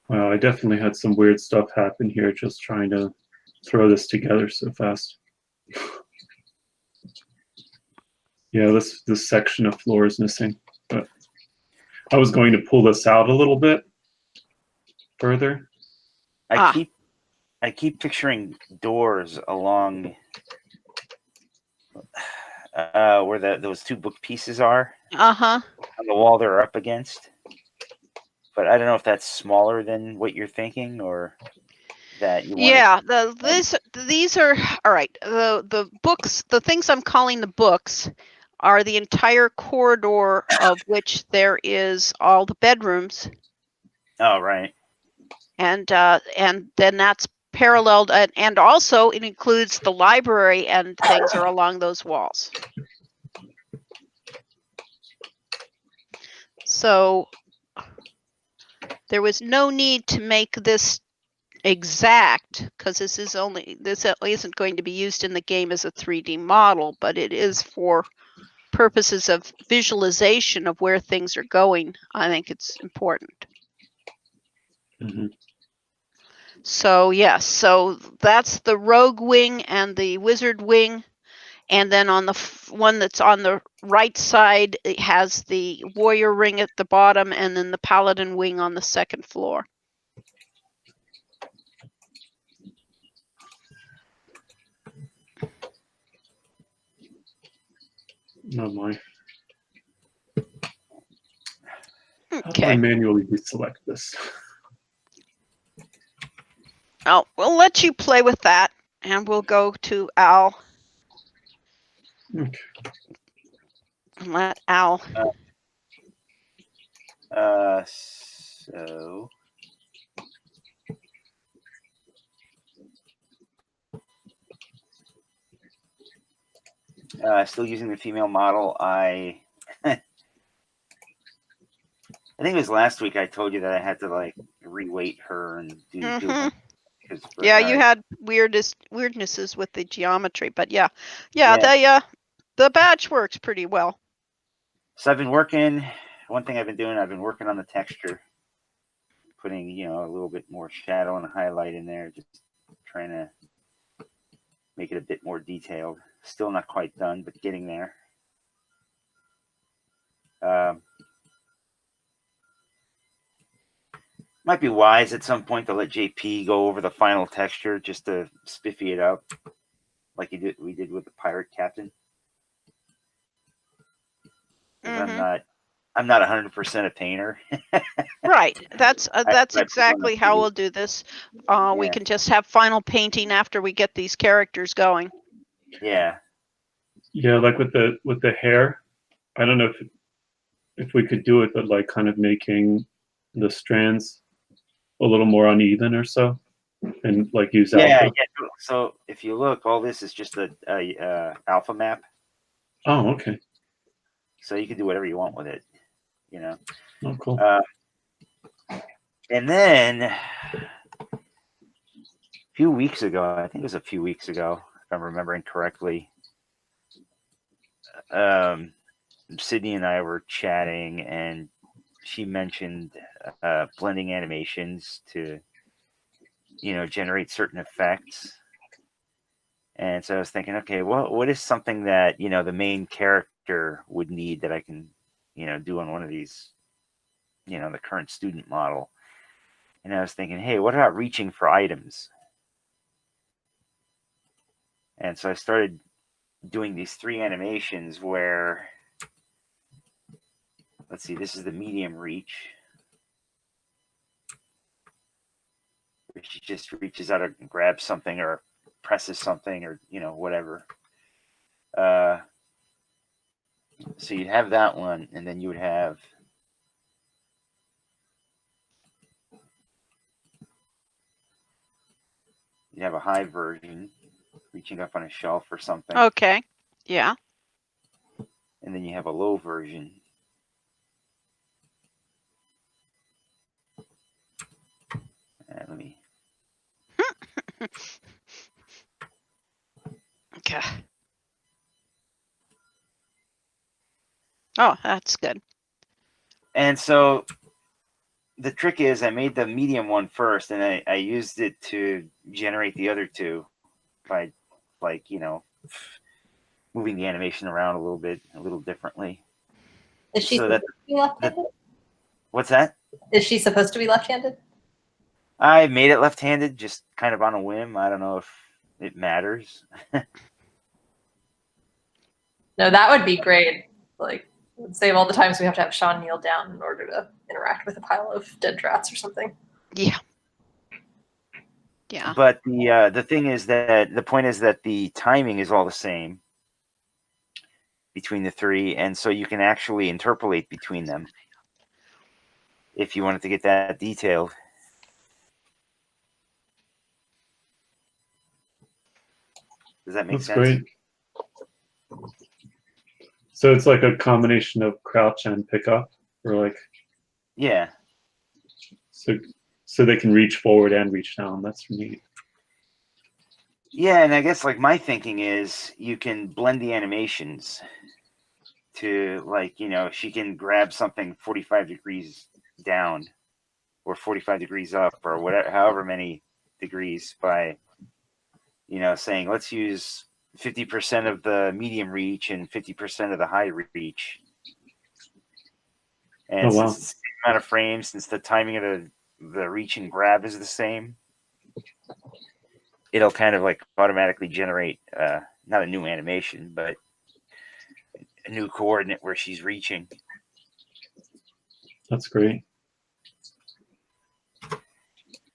Well, I definitely had some weird stuff happen here just trying to throw this together so fast. Yeah, this section of floor is missing. But I was going to pull this out a little bit further. I keep picturing doors along where those two book pieces are on the wall they're up against. But I don't know if that's smaller than what you're thinking, or that you want. Yeah, these are all right. The books, the things I'm calling the books, are the entire corridor of which there is all the bedrooms, Oh, right. and then that's paralleled, and also it includes the library and things are along those walls. So there was no need to make this exact, because this isn't going to be used in the game as a 3D model, but it is for purposes of visualization of where things are going. I think it's important. Mm-hmm. So yes, so that's the rogue wing and the wizard wing, and then on the one that's on the right side, it has the warrior ring at the bottom, and then the paladin wing on the second floor. Oh my. How do I Okay. manually deselect this? Oh, we'll let you play with that, and we'll go to Al. Okay. And let Al. So still using the female model. I think it was last week I told you that I had to like reweight her and do a bunch because Yeah, you had weirdnesses with the geometry, but yeah, the badge works pretty well. So I've been working. One thing I've been working on the texture, putting a little bit more shadow and highlight in there, just trying to make it a bit more detailed. Still not quite done, but getting there. Might be wise at some point to let JP go over the final texture just to spiffy it up, like we did with the pirate captain. Because I'm not 100% a painter. Right. That's I exactly how we'll do this. We can just have final painting after we get these characters going. Yeah. Yeah, like with the hair, I don't know if we could do it, but like kind of making the strands a little more uneven or so, and like use alpha. Yeah. So if you look, all this is just a alpha map. Oh, okay. So you can do whatever you want with it, Oh, cool. And then a few weeks ago, I think it was a few weeks ago, if I'm remembering correctly, Sydney and I were chatting, and she mentioned blending animations to, generate certain effects. And so I was thinking, okay, what is something that, the main character would need that I can, do on one of these, the current student model. And I was thinking, hey, what about reaching for items? And so I started doing these 3 animations where, let's see, this is the medium reach, where she just reaches out and grabs something or presses something or, whatever. So you'd have that one, and then you would have a high version reaching up on a shelf or something. Okay. Yeah. And then you have a low version. Let me. Okay. Oh, that's good. And so the trick is I made the medium one first, and I used it to generate the other 2 by, like, moving the animation around a little differently. Is she So supposed to be left-handed? What's that? Is she supposed to be left-handed? I made it left-handed, just kind of on a whim. I don't know if it matters. No, that would be great. Like, it would save all the times we have to have Sean kneel down in order to interact with a pile of dead rats or something. Yeah. Yeah. But the thing is that the point is that the timing is all the same between the 3, and so you can actually interpolate between them if you wanted to get that detailed. Does that make That's sense? great. So it's like a combination of crouch and pick up, or like, Yeah. so they can reach forward and reach down. That's neat. Yeah, and I guess like my thinking is you can blend the animations to, like, she can grab something 45 degrees down or 45 degrees up or whatever, however many degrees by, saying let's use 50% of the medium reach and 50% of the high reach. And Oh, wow. since it's the same amount of frames, since the timing of the reach and grab is the same, it'll kind of like automatically generate not a new animation, but a new coordinate where she's reaching. That's great.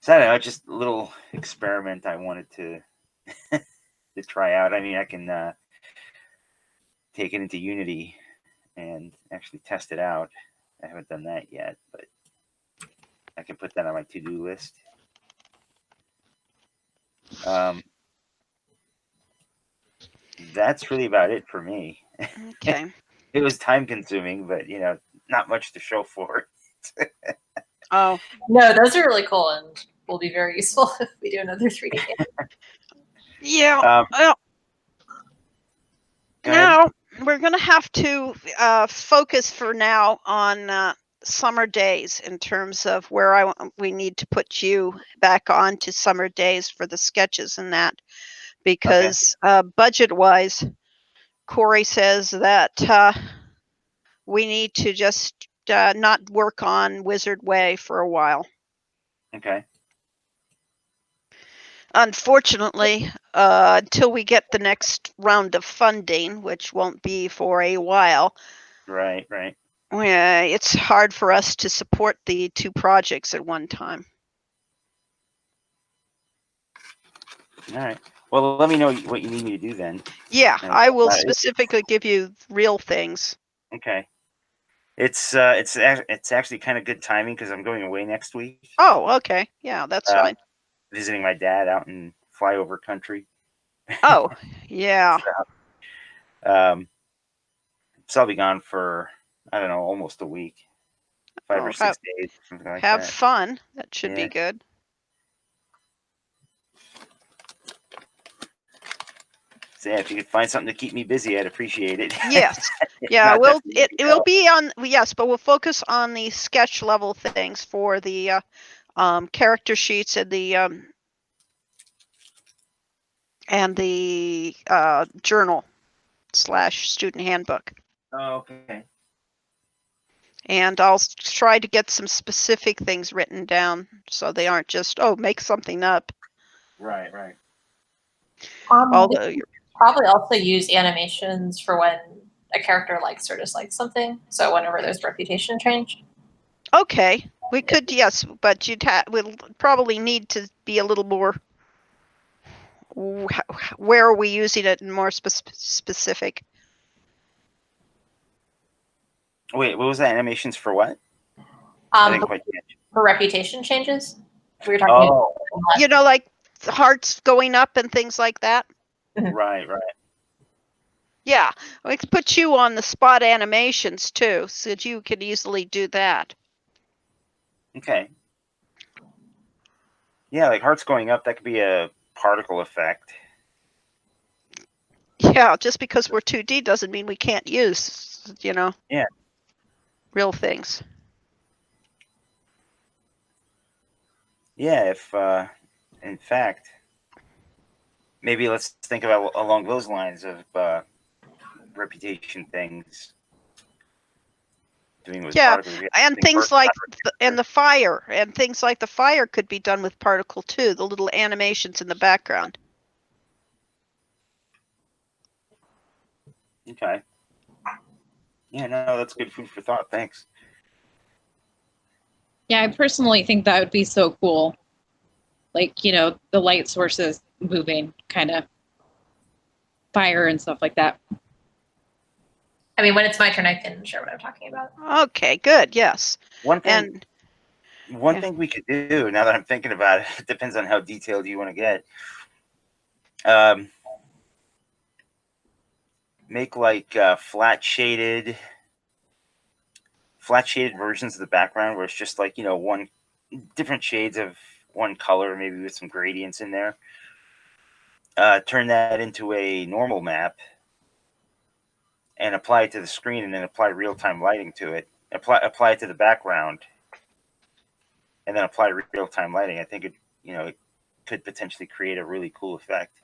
So I don't know, just a little experiment I wanted to to try out. I mean, I can take it into Unity and actually test it out. I haven't done that yet, but I can put that on my to-do list. That's really about it for me. Okay. It was time consuming, but not much to show for it. Oh, No, those are really cool and will be very useful if we do another 3D game. yeah. Um, Well, Go ahead. now we're going to have to focus for now on Summer Daze in terms of where we need to put you back on to Summer Daze for the sketches and that, because budget-wise, Corey says that we need to just not work on Wizard Way for a while. Okay. Unfortunately, until we get the next round of funding, which won't be for a while, Right. it's hard for us to support the two projects at one time. All right. Well, let me know what you need me to do then. Yeah, And I will it's- specifically give you real things. Okay. It's actually kind of good timing because I'm going away next week, Oh, okay. Yeah, that's fine. visiting my dad out in flyover country. Oh, yeah. So I'll be gone for, I don't know, almost a week, 5 or Well, 6 days, something like Have that. fun. That should Yeah. be good. So yeah, if you could find something to keep me busy, I'd appreciate it. Yes. If Yeah, not, well, definitely it let me will know. be on, yes, but we'll focus on the sketch level things for the character sheets and the journal / student handbook. Oh, okay. And I'll try to get some specific things written down so they aren't just, oh, make something up. Right. Although Probably also use animations for when a character likes or dislikes something. So whenever there's reputation change. okay, we could, yes, but we'll probably need to be a little more. Where are we using it and more specific? Wait, what was that? Animations for what? I didn't quite catch. For reputation changes. We were talking Oh, You know, like hearts going up and things like that. right. Yeah, we could put you on the spot animations too, so that you could easily do that. Okay. Yeah, like hearts going up, that could be a particle effect. Yeah, just because we're 2D doesn't mean we can't use, Yeah. real things. Yeah, if in fact, maybe let's think about along those lines of reputation things. Doing with Yeah, particles. and things like the fire and things like the fire could be done with particle too. The little animations in the background. Okay. Yeah, no, that's good food for thought. Thanks. Yeah, I personally think that would be so cool. Like, the light sources moving, kind of fire and stuff like that. I mean, when it's my turn, I can share what I'm talking about. Okay, good. Yes. One thing yeah. we could do, now that I'm thinking about it, it depends on how detailed you want to get. Make like flat shaded versions of the background where it's just like, one different shades of one color, maybe with some gradients in there. Turn that into a normal map and apply it to the screen, and then apply real-time lighting to it. Apply it to the background, and then apply real-time lighting. I think it could potentially create a really cool effect,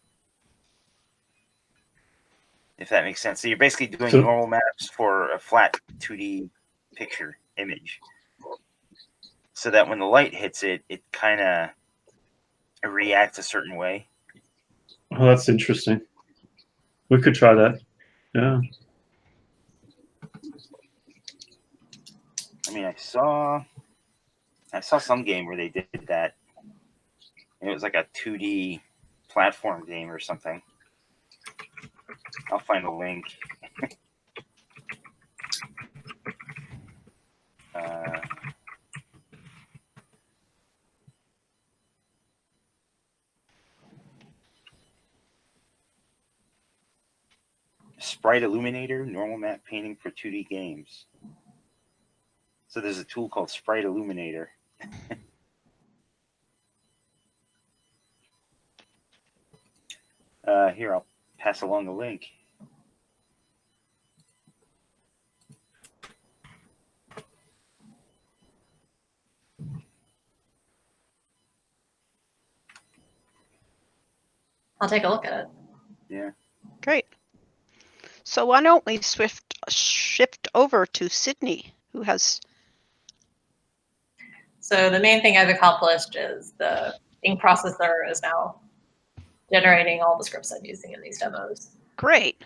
if that makes sense. So you're basically doing normal maps for a flat 2D picture image, so that when the light hits it, it kind of reacts a certain way. Oh, that's interesting. We could try that. Yeah. I mean, I saw some game where they did that. It was like a 2D platform game or something. I'll find a link. Sprite Illuminator, normal map painting for 2D games. So there's a tool called Sprite Illuminator. Here, I'll pass along the link. I'll take a look at it. Yeah. Great. So why don't we shift over to Sydney, who has... So the main thing I've accomplished is the ink processor is now generating all the scripts I'm using in these demos. Great.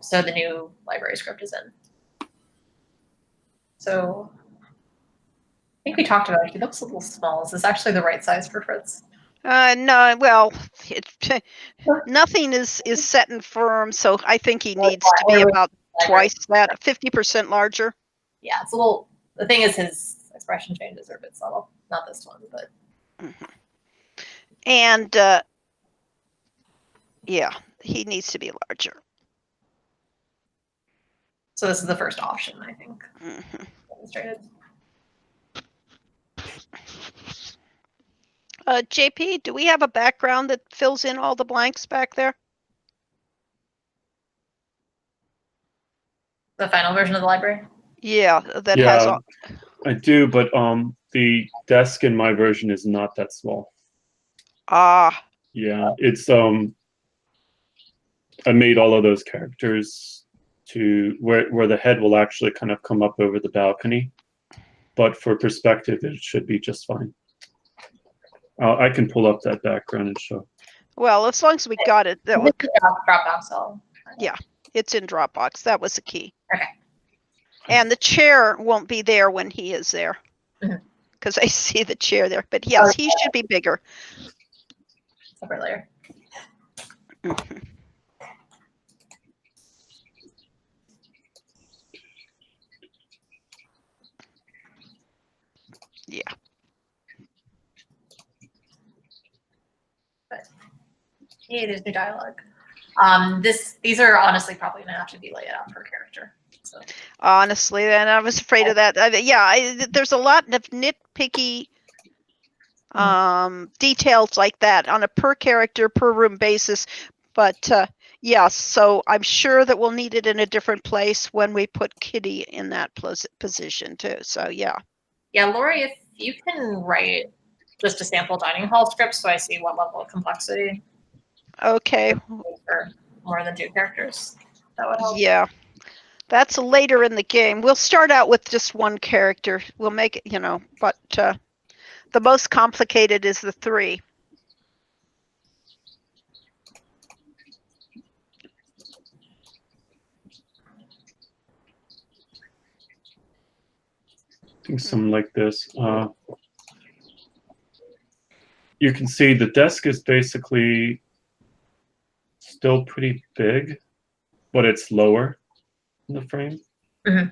So the new library script is in. So I think we talked about it. He looks a little small. Is this actually the right size for Fritz? No, well, nothing is set in firm, so I think he needs to be about twice that, 50% larger. Yeah, it's a little. The thing is, his expression changes are a bit subtle. Not this one, but. Mm-hmm. And yeah, he needs to be larger. So this is the first option, I think. Mm-hmm. Demonstrated. JP, do we have a background that fills in all the blanks back there? The final version of the library? Yeah, that has all... I do, but the desk in my version is not that small. Ah. Yeah, it's I made all of those characters to where the head will actually kind of come up over the balcony, but for perspective, it should be just fine. I can pull up that background and show. Well, as long as we got it, that was... Dropbox. Yeah, it's in Dropbox. That was the key. Okay. And the chair won't be there when he is there, because I see the chair there. But yes, he should be bigger. Separate layer. Mm-hmm. Yeah. Hey, there's new dialogue. These are honestly probably gonna have to be laid out per character. So. Honestly, and I was afraid of that. There's a lot of nitpicky details like that on a per character, per room basis. But yeah, so I'm sure that we'll need it in a different place when we put Kitty in that position too. So yeah. Yeah, Lori, if you can write just a sample dining hall script so I see what level of complexity. Okay. For more than 2 characters, that would help. Yeah. That's later in the game. We'll start out with just one character. We'll make it, but the most complicated is the 3. I think something like this. You can see the desk is basically still pretty big, but it's lower in the frame. Mm-hmm.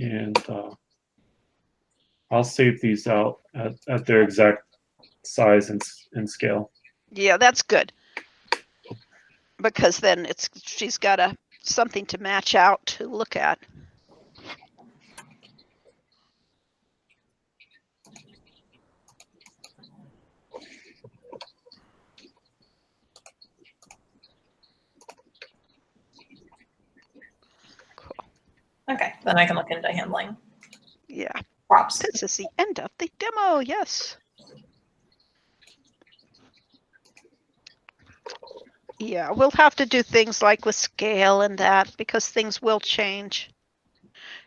And I'll save these out at their exact size and scale. Yeah, that's good. Because then she's got something to match out to look at. Okay, then I can look into handling. Yeah. Props. This is the end of the demo, yes. Yeah, we'll have to do things like with scale and that because things will change.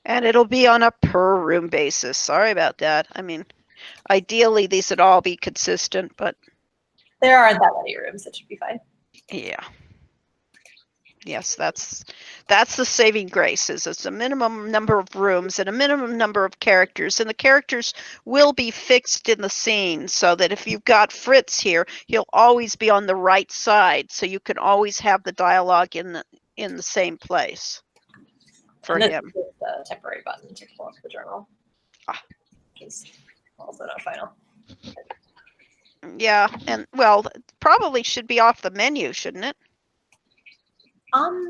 And it'll be on a per room basis. Sorry about that. I mean, ideally these would all be consistent, but there aren't that many rooms. It should be fine. yeah. Yes, that's the saving grace. Is it's a minimum number of rooms and a minimum number of characters, and the characters will be fixed in the scene so that if you've got Fritz here, he'll always be on the right side, so you can always have the dialogue in the same place for And this him. is the temporary button to pull up the journal. Ah. Which is also not final. Yeah, and well, probably should be off the menu, shouldn't it? I'm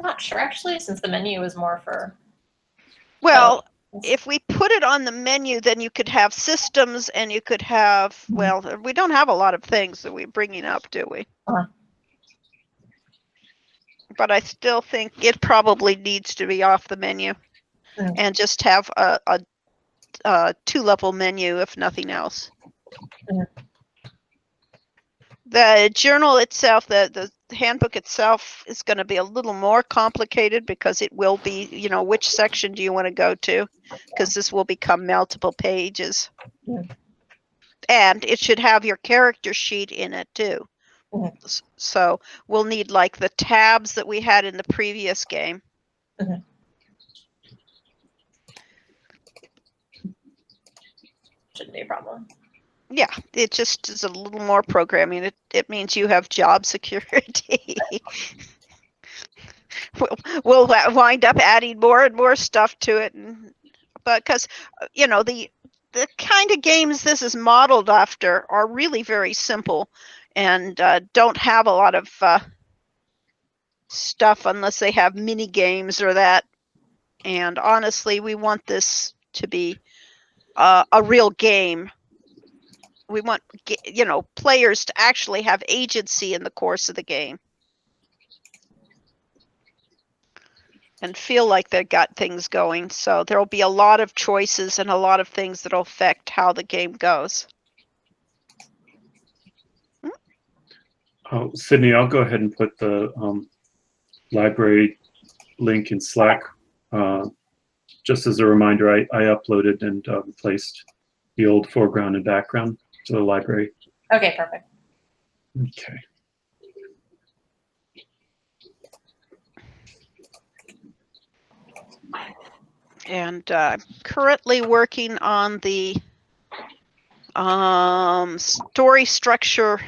not sure actually, since the menu is more for. Well, Oh, if we put it on the menu, then you could have systems and you could have, well, we don't have a lot of things that we're bringing up, do we? Uh-huh. But I still think it probably needs to be off the menu and just have a 2-level menu, if nothing else. Mhm. The journal itself, the handbook itself is going to be a little more complicated because it will be, which section do you want to go to? Because this will become multiple pages. Mhm. And it should have your character sheet in it too. Mhm. So we'll need like the tabs that we had in the previous game. Mhm. Shouldn't be a problem. Yeah, it just is a little more programming. It means you have job security. we'll wind up adding more and more stuff to it, but because the kind of games this is modeled after are really very simple and don't have a lot of stuff unless they have mini games or that. And honestly, we want this to be a real game. We want players to actually have agency in the course of the game and feel like they've got things going. So there will be a lot of choices and a lot of things that will affect how the game goes. Oh, Sydney, I'll go ahead and put the library link in Slack. Just as a reminder, I uploaded and replaced the old foreground and background to the library. Okay, perfect. Okay. And I'm currently working on the story structure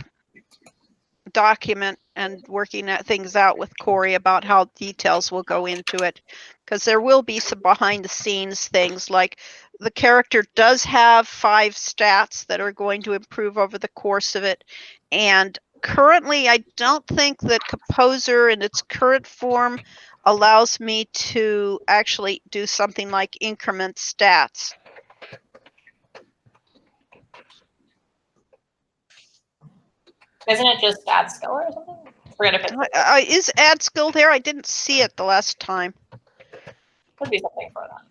document and working things out with Corey about how details will go into it, because there will be some behind the scenes things, like the character does have 5 stats that are going to improve over the course of it, and currently I don't think that Composer in its current form allows me to actually do something like increment stats. Isn't it just add skill or something? Forget if it Is add skill there? I didn't see it the last time. could be something for that.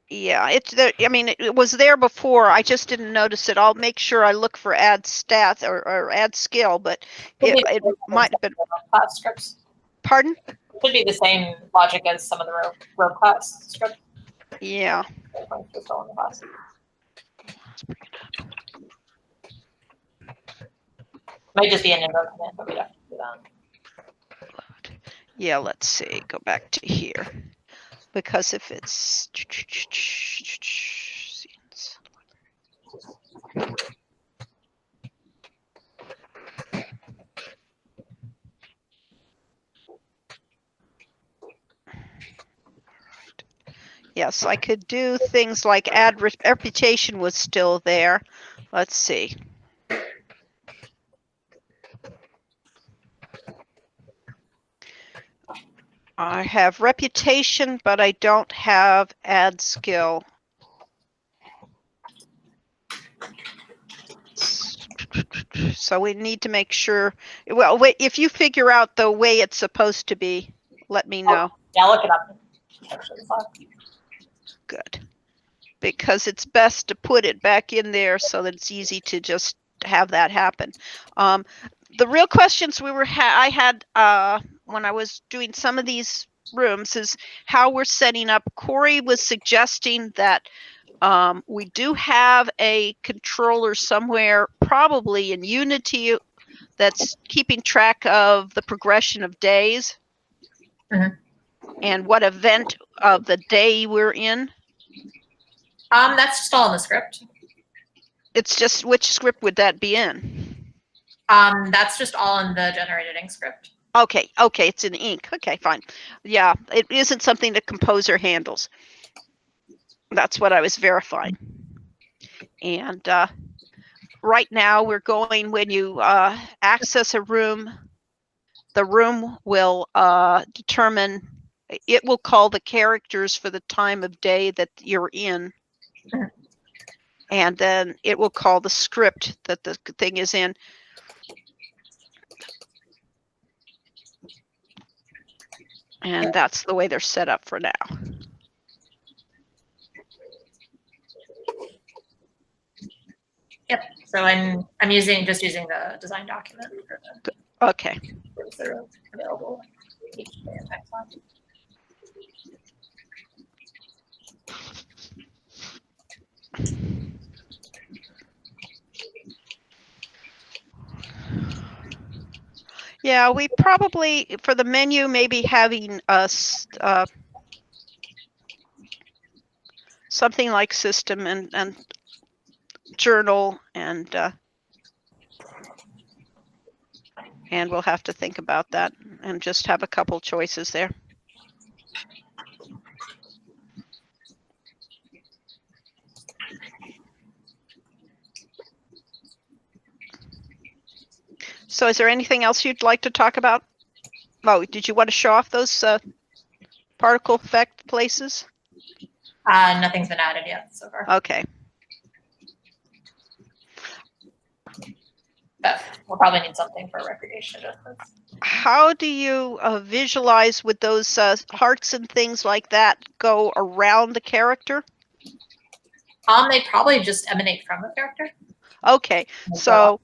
Yeah, it's there. I mean, it was there before. I just didn't notice it. I'll make sure I look for add stats or add skill, but it might have been. Class scripts. Pardon? Could be the same logic as some of the rogue class scripts. Yeah. Might just be an invoke command, but we'd have to do that. Yeah, let's see. Go back to here. Because if it's yes, I could do things like add reputation was still there. Let's see. I have reputation, but I don't have add skill. So we need to make sure. Well, wait, if you figure out the way it's supposed to be, let me know. Yeah, I'll look it up. Good. Because it's best to put it back in there so that it's easy to just have that happen. The real questions I had when I was doing some of these rooms is how we're setting up. Corey was suggesting that we do have a controller somewhere, probably in Unity that's keeping track of the progression of days Mhm. and what event of the day we're in? That's just all in the script. It's just, which script would that be in? That's just all in the generated ink script. Okay, it's in ink. Okay, fine. Yeah, it isn't something the composer handles. That's what I was verifying. And right now we're going, when you access a room, the room will determine, it will call the characters for the time of day that you're in. And then it will call the script that the thing is in. And that's the way they're set up for now. Yep. So I'm using the design document for the Okay. rooms that are available. Each day and next one. Yeah, we probably, for the menu, maybe having us something like system and journal, and we'll have to think about that and just have a couple choices there. So is there anything else you'd like to talk about? Oh, did you want to show off those particle effect places? Nothing's been added yet so far. Okay. But we'll probably need something for recreation adjustments. How do you visualize with those hearts and things like that go around the character? They probably just emanate from the character. Okay, so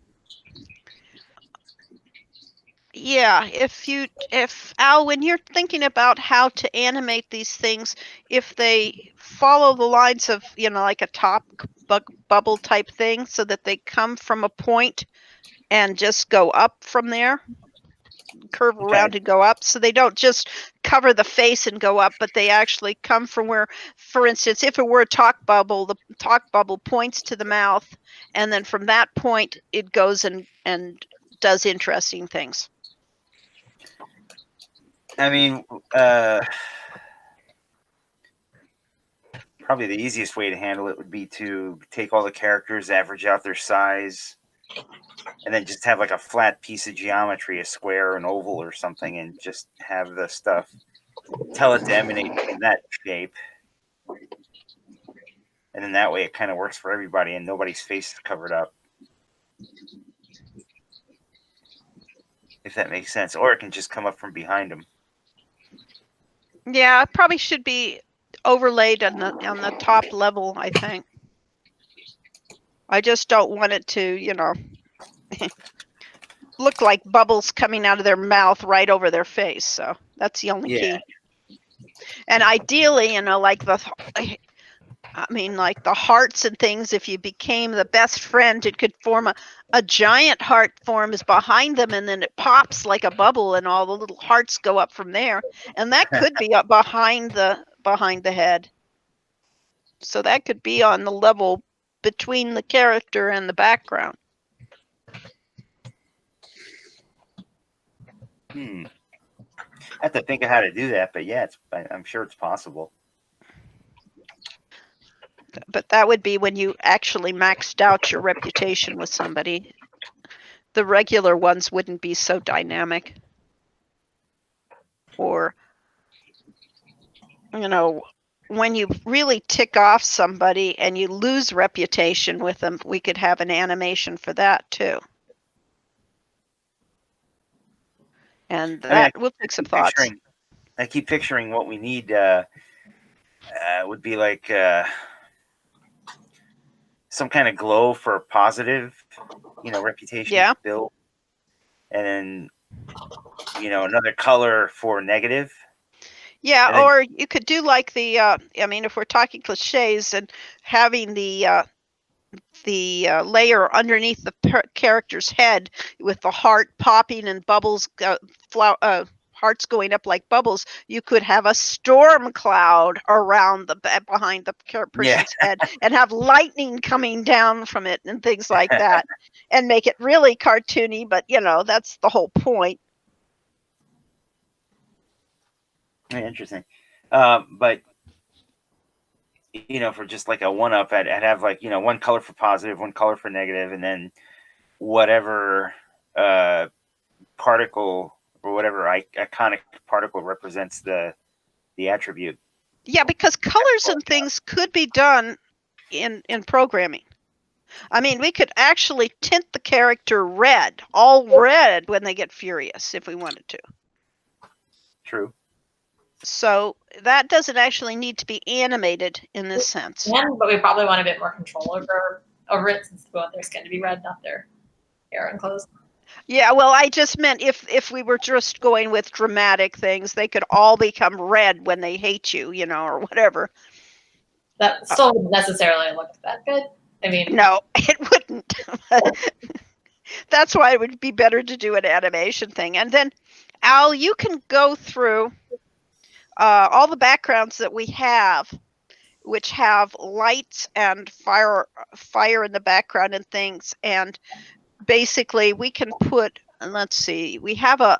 yeah, if Al, when you're thinking about how to animate these things, if they follow the lines of, like a top bubble type thing, so that they come from a point and just go up from there, curve around and go up, so they don't just cover the face and go up, but they actually come from where, for instance, if it were a talk bubble, the talk bubble points to the mouth, and then from that point it goes and does interesting things. I mean, probably the easiest way to handle it would be to take all the characters, average out their size, and then just have like a flat piece of geometry, a square, an oval, or something, and just have the stuff, tell it to emanate in that shape. And then that way it kind of works for everybody and nobody's face is covered up. If that makes sense. Or it can just come up from behind them. Yeah, it probably should be overlaid on the top level, I think. I just don't want it to, look like bubbles coming out of their mouth right over their face. So that's the only key. And ideally, like the hearts and things, if you became the best friend, it could form a giant heart forms behind them, and then it pops like a bubble and all the little hearts go up from there. And that could be up behind the head. So that could be on the level between the character and the background. I have to think of how to do that, but yeah, I'm sure it's possible. But that would be when you actually maxed out your reputation with somebody. The regular ones wouldn't be so dynamic. Or, when you really tick off somebody and you lose reputation with them, we could have an animation for that too. And that will take some thoughts. I keep picturing what we need would be like some kind of glow for positive, reputation build. And then, another color for negative. Yeah, or you could do like the, if we're talking cliches, and having the layer underneath the character's head with the heart popping and bubbles, hearts going up like bubbles, you could have a storm cloud around behind the person's head and have lightning coming down from it and things like that, and make it really cartoony. But that's the whole point. Interesting. But for just like a one-up, I'd have like one color for positive, one color for negative, and then whatever particle or whatever iconic particle represents the attribute. Yeah, because colors and things could be done in programming. I mean, we could actually tint the character red, all red, when they get furious if we wanted to. True. So that doesn't actually need to be animated in this sense. Yeah, but we probably want a bit more control over it, since we want their skin to be red, not their hair and clothes. Yeah, well, I just meant if we were just going with dramatic things, they could all become red when they hate you, or whatever. That still wouldn't necessarily look that good. I mean, no, it wouldn't. That's why it would be better to do an animation thing. And then, Al, you can go through all the backgrounds that we have, which have lights and fire in the background and things. And basically, we can put. Let's see. We have a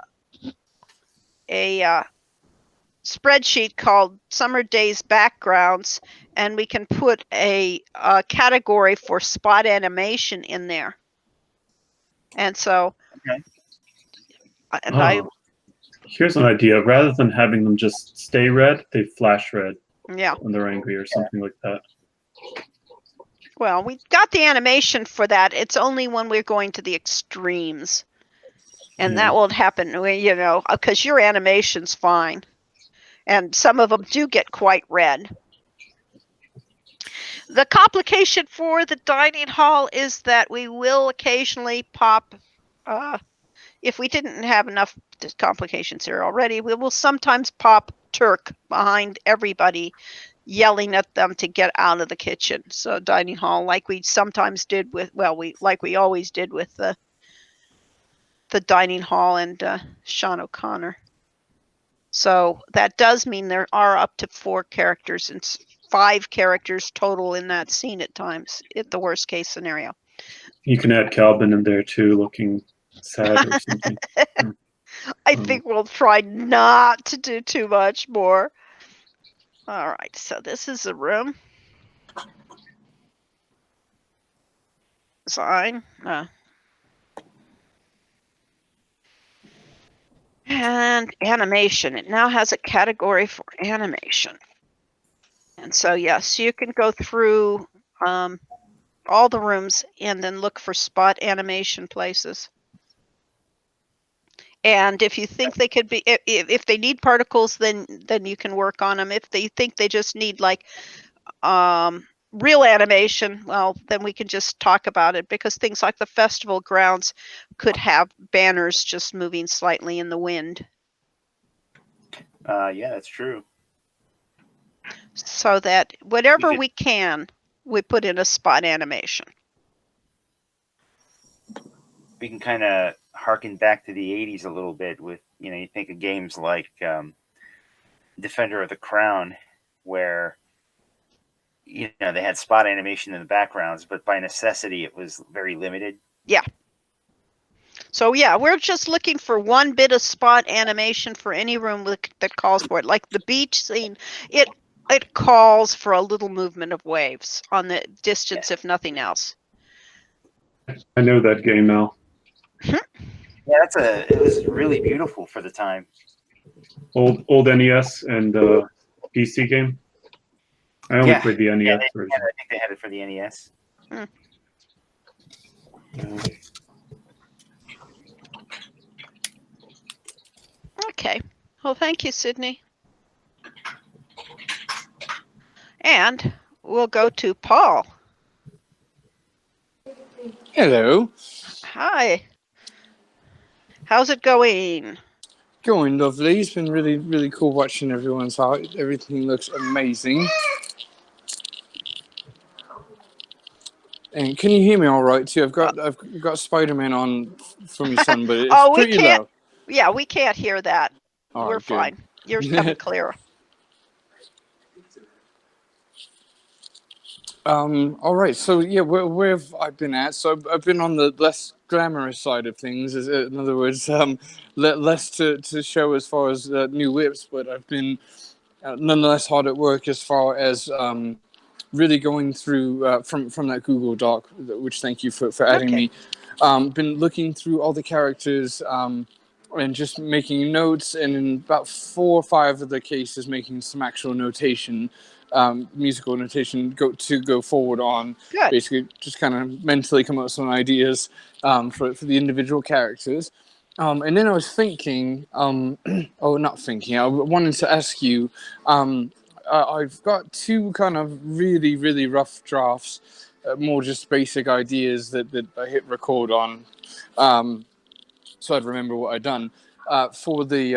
spreadsheet called Summer Daze backgrounds, and we can put a category for spot animation in there. And so, here's an idea. Rather than having them just stay red, they flash red. Yeah. When they're angry or something like that. Well, we got the animation for that. It's only when we're going to the extremes. And that won't happen, because your animation's fine. And some of them do get quite red. The complication for the dining hall is that we will occasionally pop, if we didn't have enough complications here already, we will sometimes pop Turk behind everybody, yelling at them to get out of the kitchen. So dining hall, like we sometimes did with, we always did with the dining hall and Sean O'Connor. So that does mean there are up to 4 characters and 5 characters total in that scene at times, at the worst case scenario. You can add Calvin in there too, looking sad or something. I think we'll try not to do too much more. All right, so this is a room. Design. And animation. It now has a category for animation. And so, yes, you can go through all the rooms and then look for spot animation places. And if you think they could be, if they need particles, then you can work on them. If they think they just need like real animation, well, then we can just talk about it, because things like the festival grounds could have banners just moving slightly in the wind. Yeah, that's true. So that whatever we can, we put in a spot animation. We can kind of harken back to the 80s a little bit with, you think of games like Defender of the Crown, where, they had spot animation in the backgrounds, but by necessity, it was very limited. Yeah. So, yeah, we're just looking for one bit of spot animation for any room that calls for it. Like the beach scene, it calls for a little movement of waves on the distance, if nothing else. I know that game now. Yeah, it was really beautiful for the time. Old NES and PC game. I only played the NES version. I think they had it for the NES. Okay. Well, thank you, Sydney. And we'll go to Paul. Hello. Hi. How's it going? Going lovely. It's been really, really cool watching everyone's art. Everything looks amazing. And can you hear me all right too? I've got Spider-Man on from your son, but it's Oh, we pretty can't. low. Yeah, we can't hear that. All We're right, good. fine. You're coming clear. All right. So yeah, where have I been at? So I've been on the less glamorous side of things. In other words, less to show as far as new whips, but I've been nonetheless hard at work as far as really going through from that Google Doc, which thank you for adding Okay. me. Been looking through all the characters and just making notes, and in about 4 or 5 of the cases, making some actual notation, musical notation, go forward on. Good. Basically, just kind of mentally come up with some ideas for the individual characters. And then I was thinking, oh, not thinking, I wanted to ask you, I've got 2 kind of really, really rough drafts, more just basic ideas that I hit record on, so I'd remember what I'd done. For the,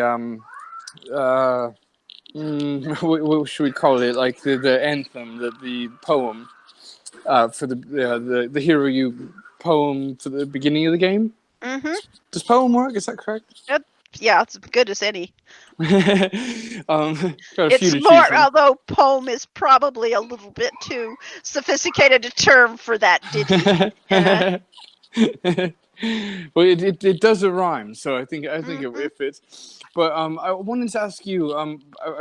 what should we call it? Like the anthem, the poem, for the Hero You poem for the beginning of the game. Mm-hmm. Does poem work? Is that correct? Yeah, it's as good as any. Got a few It's to more, choose from. although poem is probably a little bit too sophisticated a term for that ditty. Well, it does rhyme, so I think Mhm. it fits. But I wanted to ask you. I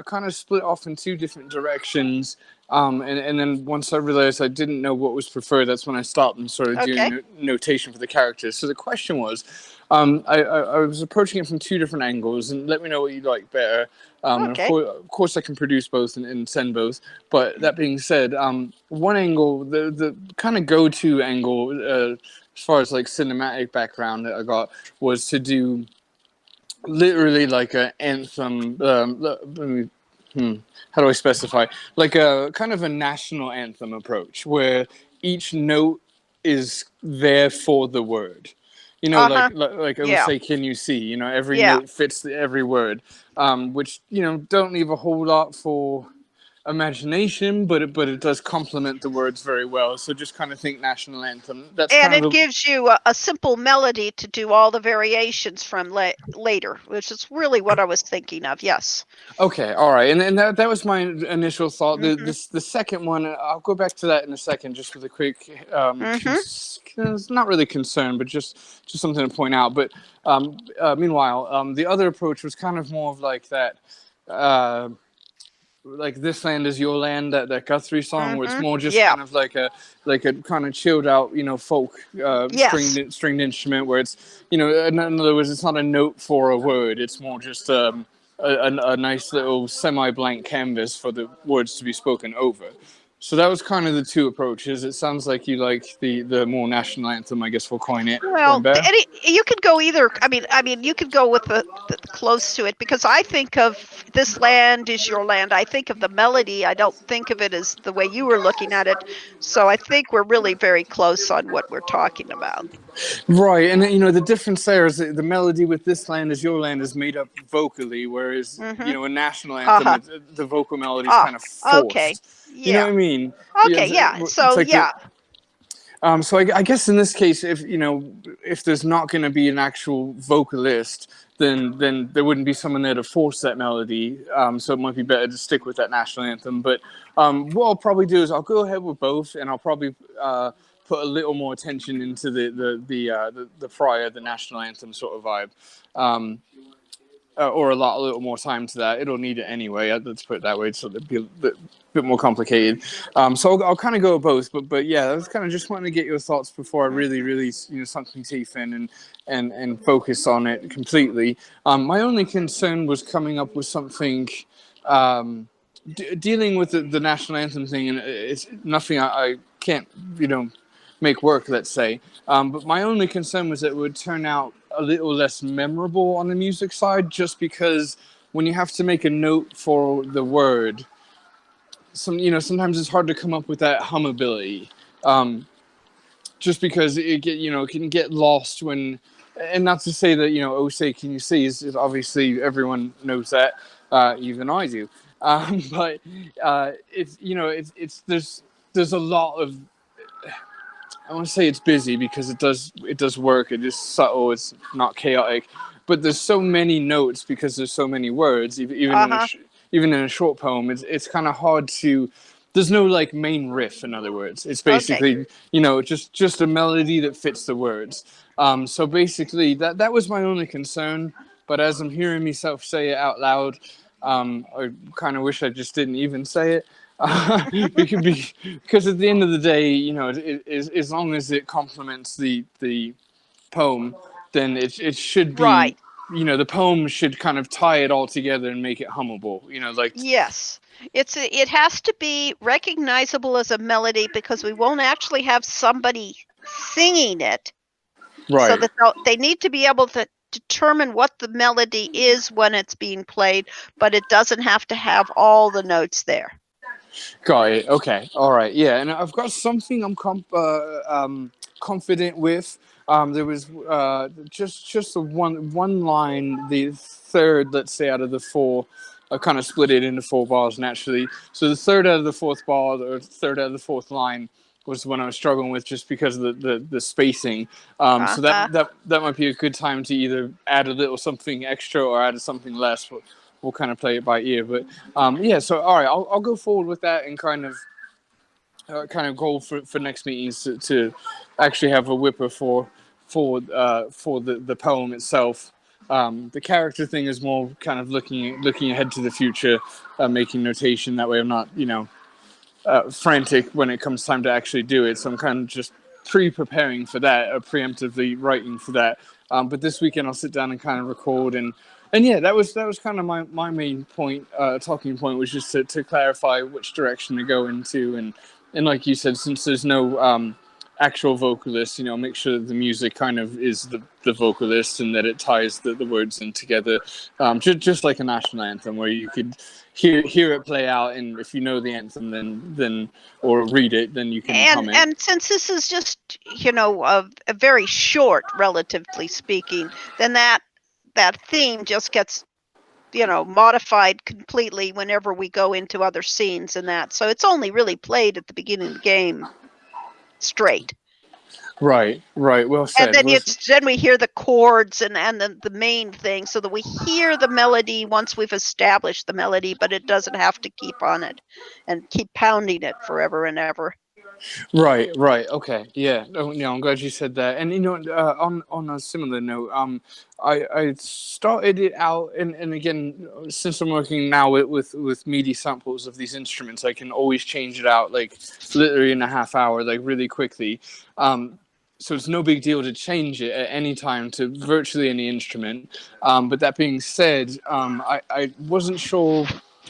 kind of split off in 2 different directions. And then once I realized I didn't know what was preferred, that's when I stopped and started Okay. doing notation for the characters. So the question was, I was approaching it from 2 different angles, and let me know what you like better. And Okay. of course, I can produce both and send both. But that being said, one angle, the kind of go-to angle, as far as like cinematic background that I got, was to do literally like an anthem. How do I specify? Like a kind of a national anthem approach, where each note is there for the word. You know, Uh-huh. like I would Yeah. say, "Can you see?" You know, every Yeah. note fits every word, which don't leave a whole lot for imagination, but it does complement the words very well. So just kind of think national anthem. That's And kind it of gives you a simple melody to do all the variations from later, which is really what I was thinking of. Yes. okay. All right, and that was my initial thought. Mhm. The second one, I'll go back to that in a second, just with a quick, Mhm. it's not really concern, but just something to point out. But meanwhile, the other approach was kind of more of like that. Like This Land Is Your Land, that Guthrie song, where it's Mhm. more just Yeah. kind of like a kind of chilled out, folk Yes. stringed instrument, where it's in other words, it's not a note for a word, it's more just a nice little semi-blank canvas for the words to be spoken over. So that was kind of the 2 approaches. It sounds like you like the more national anthem, I guess we'll coin it. One Well, better. you could go either. I mean, you could go with the close to it, because I think of This Land Is Your Land. I think of the melody. I don't think of it as the way you were looking at it. So I think we're really very close on what we're talking about. Right, and the difference there is that the melody with This Land Is Your Land is made up vocally, whereas Mhm. a national anthem, Uh-huh. the vocal melody is Ah, kind of okay. forced. You know Yeah. what I mean? Okay, yeah. It's So like yeah. so I guess in this case, if there's not going to be an actual vocalist, then there wouldn't be someone there to force that melody. So it might be better to stick with that national anthem. But what I'll probably do is I'll go ahead with both, and I'll probably put a little more attention into the prior, the national anthem sort of vibe. Or a little more time to that. It'll need it anyway. Let's put it that way, so it'll be a bit more complicated. So I'll kind of go with both, but yeah, I was kind of just wanting to get your thoughts before I really sunk my teeth in and focus on it completely. My only concern was coming up with something. Dealing with the national anthem thing, and it's nothing I can't make work, let's say. But my only concern was that it would turn out a little less memorable on the music side, just because when you have to make a note for the word, sometimes it's hard to come up with that hummability. Just because it can get lost when, and not to say that oh say can you see is obviously everyone knows that, even I do. But it's there's a lot of want to say it's busy because it does work. It is subtle. It's not chaotic, but there's so many notes because there's so many words. Uh-huh. Even in a short poem, it's kind of hard to. There's no like main riff. In other words, it's Okay. basically just a melody that fits the words. So basically, that was my only concern. But as I'm hearing myself say it out loud, I kind of wish I just didn't even say it. Because at the end of the day, as long as it complements the poem, then it should Right. be, the poem should kind of tie it all together and make it hummable. Like Yes. It has to be recognizable as a melody because we won't actually have somebody singing it. So right. that they need to be able to determine what the melody is when it's being played, but it doesn't have to have all the notes there. Got it. Okay. All right. Yeah, and I've got something I'm confident with. There was just the one line, the third, let's say, out of the four. I kind of split it into 4 bars naturally. So the third out of the fourth bar, or third out of the fourth line, was the one I was struggling with just because of the spacing. So Uh-huh. that might be a good time to either add a little something extra or add something less. We'll kind of play it by ear, but yeah. So all right, I'll go forward with that and kind of goal for next meetings to actually have a whipper for the poem itself. The character thing is more kind of looking ahead to the future, making notation. That way, I'm not frantic when it comes time to actually do it. So I'm kind of just pre-preparing for that, or preemptively writing for that. But this weekend I'll sit down and kind of record and yeah, that was kind of my main point, talking point was just to clarify which direction to go into and like you said, since there's no actual vocalist, make sure that the music kind of is the vocalist and that it ties the words in together, just like a national anthem where you could hear it play out, and if you know the anthem, then or read it, then you can hum it. And since this is just a very short, relatively speaking, then that theme just gets modified completely whenever we go into other scenes and that. So it's only really played at the beginning of the game straight. Right. Well said. And then then we hear the chords and the main thing, so that we hear the melody once we've established the melody, but it doesn't have to keep on it and keep pounding it forever and ever. Right. Okay. Yeah. I'm glad you said that. And on a similar note, I started it out, and again, since I'm working now with MIDI samples of these instruments, I can always change it out like literally in a half hour, like really quickly. So it's no big deal to change it at any time to virtually any instrument. But that being said, I wasn't sure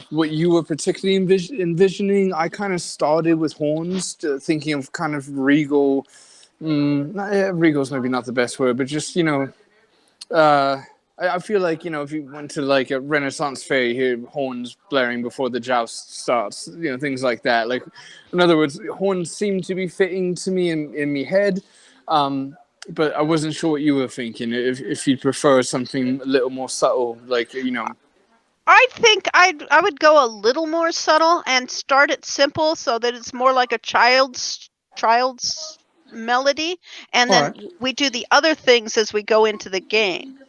what you were particularly envisioning. I kind of started with horns, thinking of kind of regal. Regal's maybe not the best word, but just I feel like if you went to like a Renaissance fair, you hear horns blaring before the joust starts. Things like that. Like, in other words, horns seem to be fitting to me in my head. But I wasn't sure what you were thinking. If you'd prefer something a little more subtle, like I think I would go a little more subtle and start it simple so that it's more like a child's melody, and then we do the other things as we go into the game.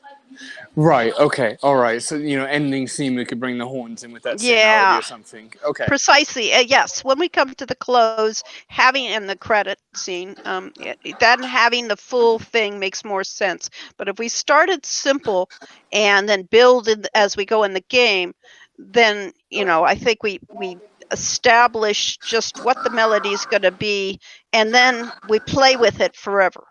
Right. Okay. All right. So ending scene, we could bring the horns in with that same melody or something. Okay. Precisely. Yes. When we come to the close, having in the credit scene, then having the full thing makes more sense. But if we started simple and then build as we go in the game, then I think we establish just what the melody is going to be, and then we play with it forever.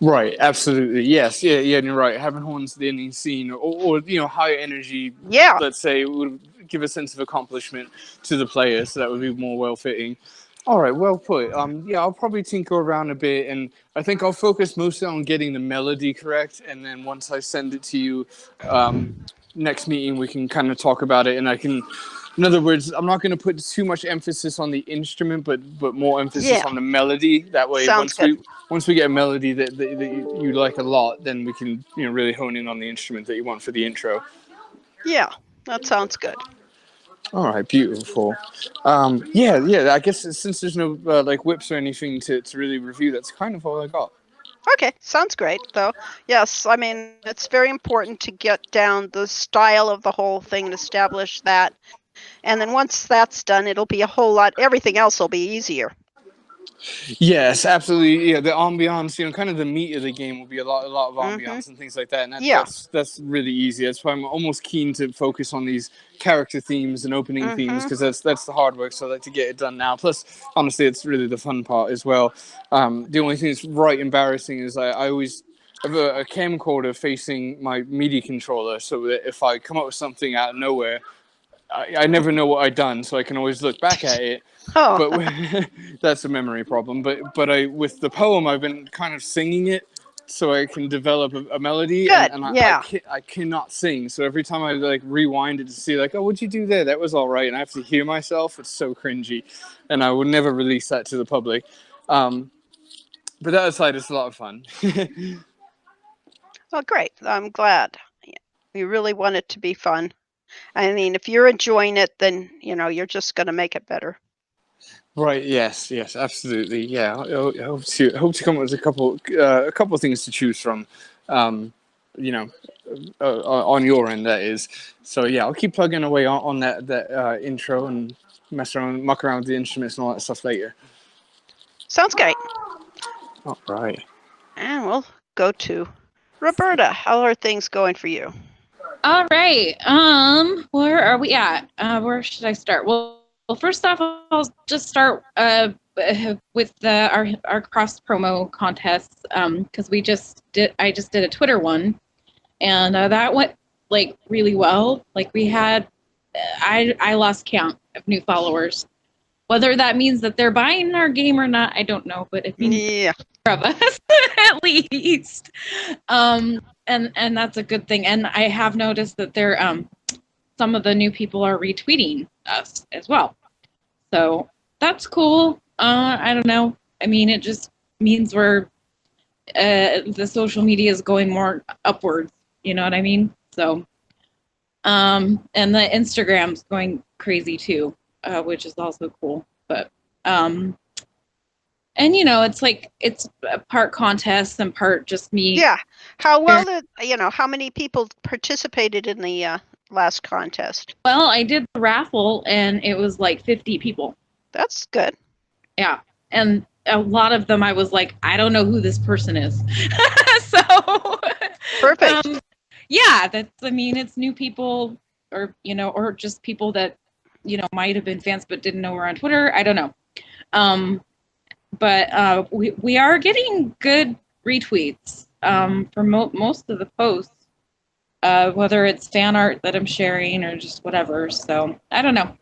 Right, absolutely. Yes, yeah, you're right. Having horns at the ending scene or higher energy, let's say, would give a sense of accomplishment to the player, so that would be more well-fitting. All right, well put. Yeah, I'll probably tinker around a bit, and I think I'll focus mostly on getting the melody correct, and then once I send it to you, next meeting we can kind of talk about it, and I can... In other words, I'm not going to put too much emphasis on the instrument, but more emphasis on the melody. That way, once we get a melody that you like a lot, then we can really hone in on the instrument that you want for the intro. Yeah, that sounds good. All right, beautiful. Yeah. I guess since there's no like whips or anything to really review, that's kind of all I got. Okay, sounds great, though. Yes, I mean, it's very important to get down the style of the whole thing and establish that. And then once that's done, it'll be a whole lot, everything else will be easier. Yes, absolutely. Yeah, the ambiance, kind of the meat of the game will be a lot of Mhm. ambiance and things like that. And Yeah. that's really easy. That's why I'm almost keen to focus on these character themes and opening themes, because that's the hard work. So I like to get it done now. Plus, honestly, it's really the fun part as well. The only thing that's right embarrassing is I always have a camcorder facing my MIDI controller, so that if I come up with something out of nowhere, I never know what I've done, so I can always look back at it. Oh, But that's a memory problem. But I with the poem, I've been kind of singing it so I can develop a melody. Good, And yeah. I cannot sing. So every time I like rewind it to see like, oh, what'd you do there? That was all right. And I have to hear myself. It's so cringy, and I would never release that to the public. But that aside, it's a lot of fun. well, great. I'm glad. We really want it to be fun. I mean, if you're enjoying it, then, you're just going to make it better. Right. Yes. Absolutely. Yeah. I hope to come up with a couple of things to choose from. You know, on your end, that is. So yeah, I'll keep plugging away on that intro and muck around with the instruments and all that stuff later. Sounds great. All right. And we'll go to Roberta. How are things going for you? All right. Where are we at? Where should I start? Well, first off, I'll just start with our cross promo contests, because I just did a Twitter one, and that went like really well. Like we had, I lost count of new followers. Whether that means that they're buying our game or not, I don't know, but it means Yeah. of us at least. And that's a good thing. And I have noticed that some of the new people are retweeting us as well. So that's cool. I don't know. I mean, it just means the social media is going more upwards. You know what I mean? So, and the Instagram's going crazy too, which is also cool. But, and it's a part contest and part just me. Yeah. How well how many people participated in the last contest? Well, I did the raffle and it was like 50 people. That's good. Yeah. And a lot of them I was like, I don't know who this person is. So Perfect. yeah, it's new people or just people that, might have been fans but didn't know we're on Twitter. I don't know. But we are getting good retweets for most of the posts, whether it's fan art that I'm sharing or just whatever. So I don't know.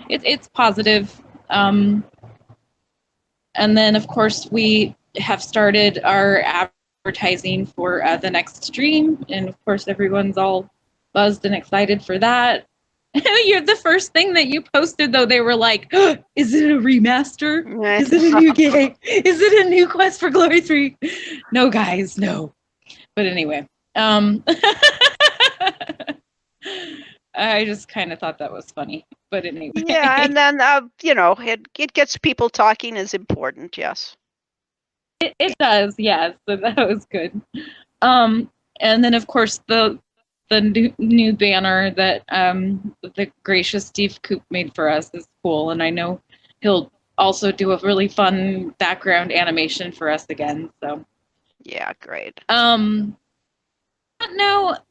It's positive. And then, of course, we have started our advertising for the next stream. And, of course, everyone's all buzzed and excited for that. You're the first thing that you posted, though. They were like, oh, is it a remaster? Is it a new game? Is it a new Quest for Glory 3? No, guys, no. But anyway, I just kind of thought that was funny. But anyway. Yeah, and then, it gets people talking is important, yes. It does, yes. So that was good. And then, of course, the new banner that the gracious Steve Coop made for us is cool, and I know he'll also do a really fun background animation for us again. So yeah, great. No,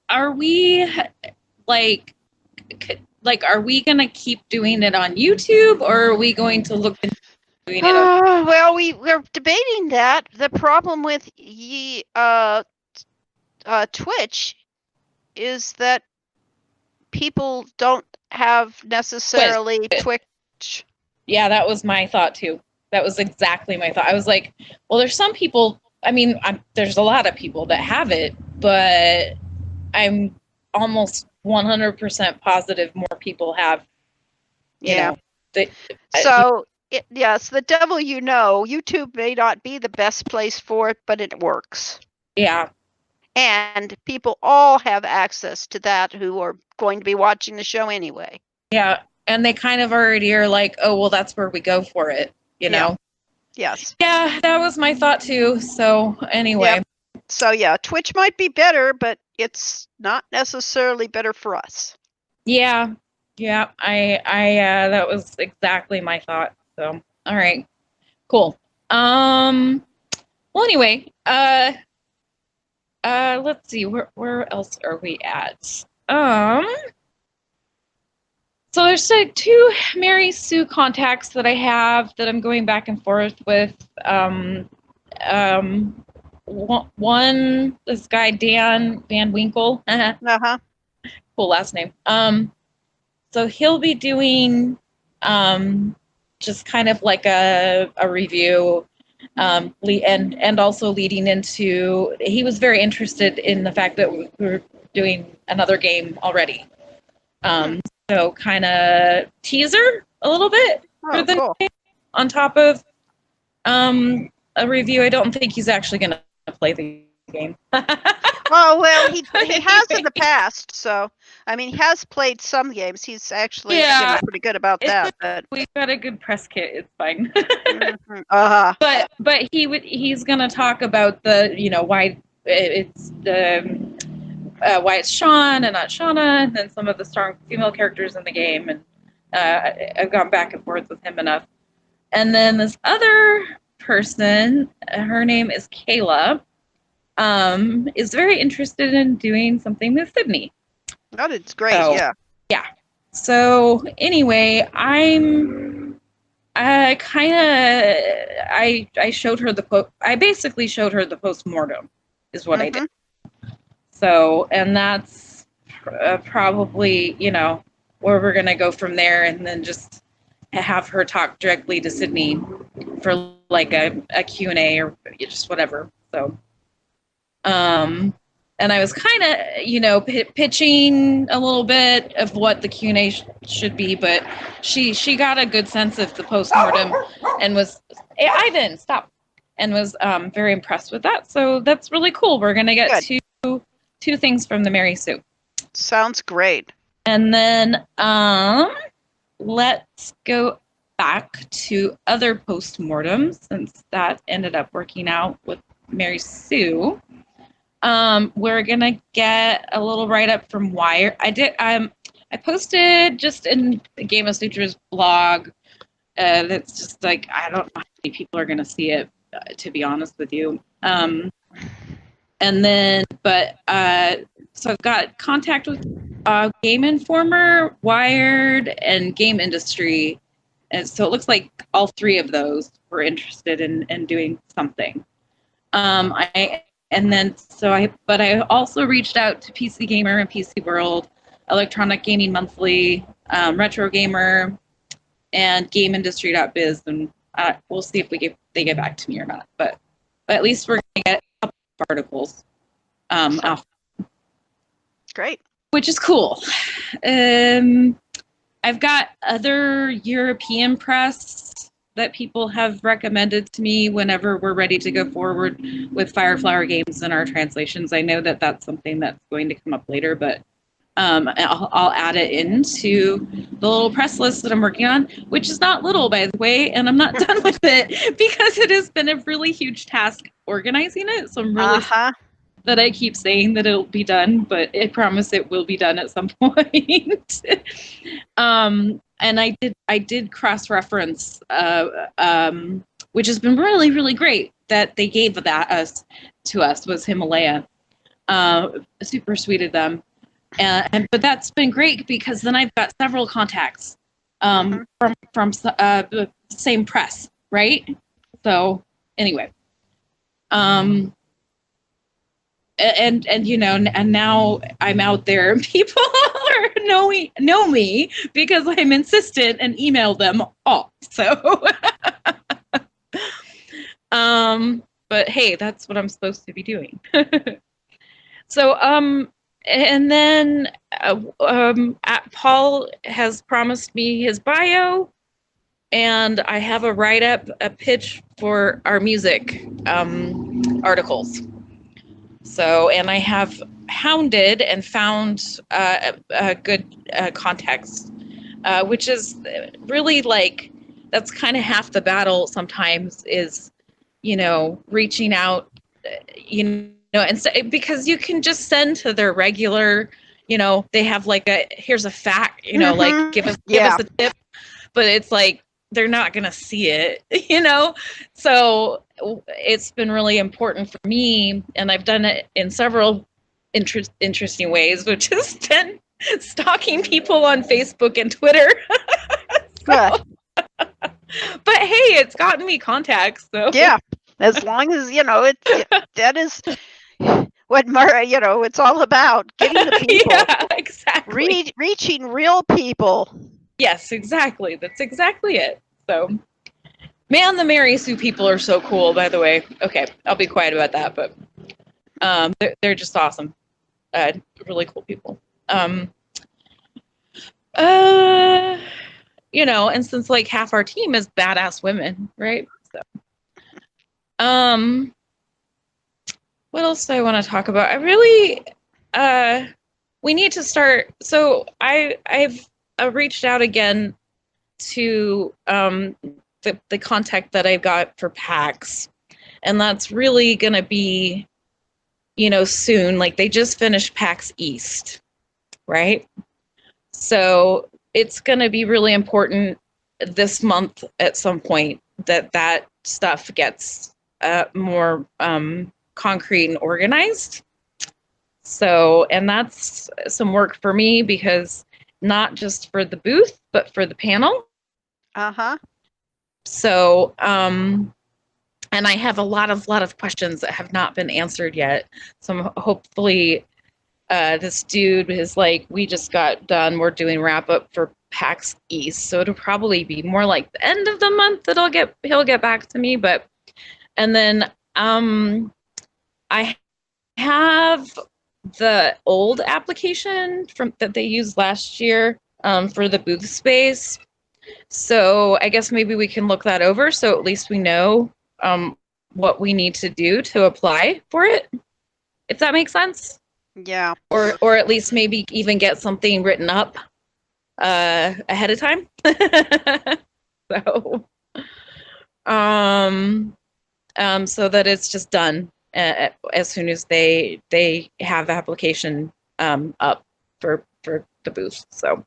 are we are we gonna keep doing it on YouTube, or are we going to look into doing it on well, we're debating that. The problem with Twitch is that people don't have necessarily Twitch. Yeah, that was my thought too. That was exactly my thought. I was like, well, there's some people, there's a lot of people that have it, but I'm almost 100% positive more people have, So, yes, the devil YouTube may not be the best place for it, but it works. Yeah. And people all have access to that who are going to be watching the show anyway. Yeah. and they kind of already are like, oh, well, that's where we go for it, you Yeah. know? Yes. Yeah, that was my thought too. So anyway, Yep. So yeah, Twitch might be better, but it's not necessarily better for us. yeah, I that was exactly my thought. So, all right, cool. Well, anyway, let's see, where else are we at? So there's like 2 Mary Sue contacts that I have that I'm going back and forth with. One, this guy Dan Van Winkle, Uh-huh. cool last name. So he'll be doing just kind of like a review, and also leading into, he was very interested in the fact that we were doing another game already. So kind of teaser a little bit for Oh, the cool. game on top of a review. I don't think he's actually going to play the game. Oh, well, he has in Anyway. the past, so I mean, he has played some games. He's actually Yeah. pretty good about that. But We've got a good press kit. It's fine. mhm. Uh-huh. But he's going to talk about the, why it's the why it's Sean and not Shauna, and then some of the strong female characters in the game, and I've gone back and forth with him enough. And then this other person, her name is Kayla, is very interested in doing something with Sydney. That is great. So, yeah. So anyway, I showed her I basically showed her the postmortem is what I did. So, and that's probably, where we're going to go from there, and then just have her talk directly to Sydney for like a Q&A or just whatever. So, and I was kind of, pitching a little bit of what the Q&A should be, but she got a good sense of the postmortem and was, hey, Ivan, stop, and was very impressed with that. So that's really cool. We're going to get two things from the Mary Sue. Sounds great. And then let's go back to other postmortems, since that ended up working out with Mary Sue. We're gonna get a little write-up from Wire. I posted just in the Game of Sutures blog. That's just like, I don't know how many people are gonna see it, to be honest with you. And then, so I've got contact with Game Informer, Wired, and Game Industry. And so it looks like all 3 of those were interested in doing something. I also reached out to PC Gamer and PC World, Electronic Gaming Monthly, Retro Gamer, and GameIndustry.biz, and we'll see if they get back to me or not. But at least we're going to get a couple of articles off. Great. Which is cool. I've got other European press that people have recommended to me whenever we're ready to go forward with Fireflower games and our translations. I know that that's something that's going to come up later, but I'll add it into the little press list that I'm working on, which is not little, by the way, and I'm not done with it because it has been a really huge task organizing it. So I'm really that I keep saying that it'll be done, but I promise it will be done at some point. And I did cross-reference, which has been really, really great that they gave that to us, was Himalaya. Super sweet of them. But that's been great because then I've got several contacts from the same press, right? So anyway, and now I'm out there and people know me because I'm insistent and email them all. So, but hey, that's what I'm supposed to be doing. So, and then Paul has promised me his bio, and I have a write-up, a pitch for our music articles. So, and I have hounded and found a good context which is really like, that's kind of half the battle sometimes is, reaching out, and because you can just send to their regular, they have like here's a fact, like give us a tip, but it's like, they're not going to see it, So it's been really important for me, and I've done it in several interesting ways, which has been stalking people on Facebook and Twitter. Good. But hey, it's gotten me contacts, so Yeah, as long as that is what it's all about, getting the people, yeah, exactly. reaching real people. Yes, exactly. That's exactly it. So, man, the Mary Sue people are so cool. By the way, okay, I'll be quiet about that, but they're just awesome. Really cool people. And since like half our team is badass women, right? So, what else do I want to talk about? I really, we need to start. So I've reached out again to the contact that I've got for PAX, and that's really gonna be, soon. Like they just finished PAX East, right? So it's gonna be really important this month at some point that stuff gets more concrete and organized. So, and that's some work for me, because not just for the booth, but for the panel. So, and I have a lot of questions that have not been answered yet. So hopefully this dude is like, we just got done, we're doing wrap up for PAX East. So it'll probably be more like the end of the month that he'll get back to me. But, and then I have the old application that they used last year for the booth space. So I guess maybe we can look that over, so at least we know what we need to do to apply for it, if that makes sense. Yeah. Or at least maybe even get something written up ahead of time. So so that it's just done as soon as they have the application up for the booth. So,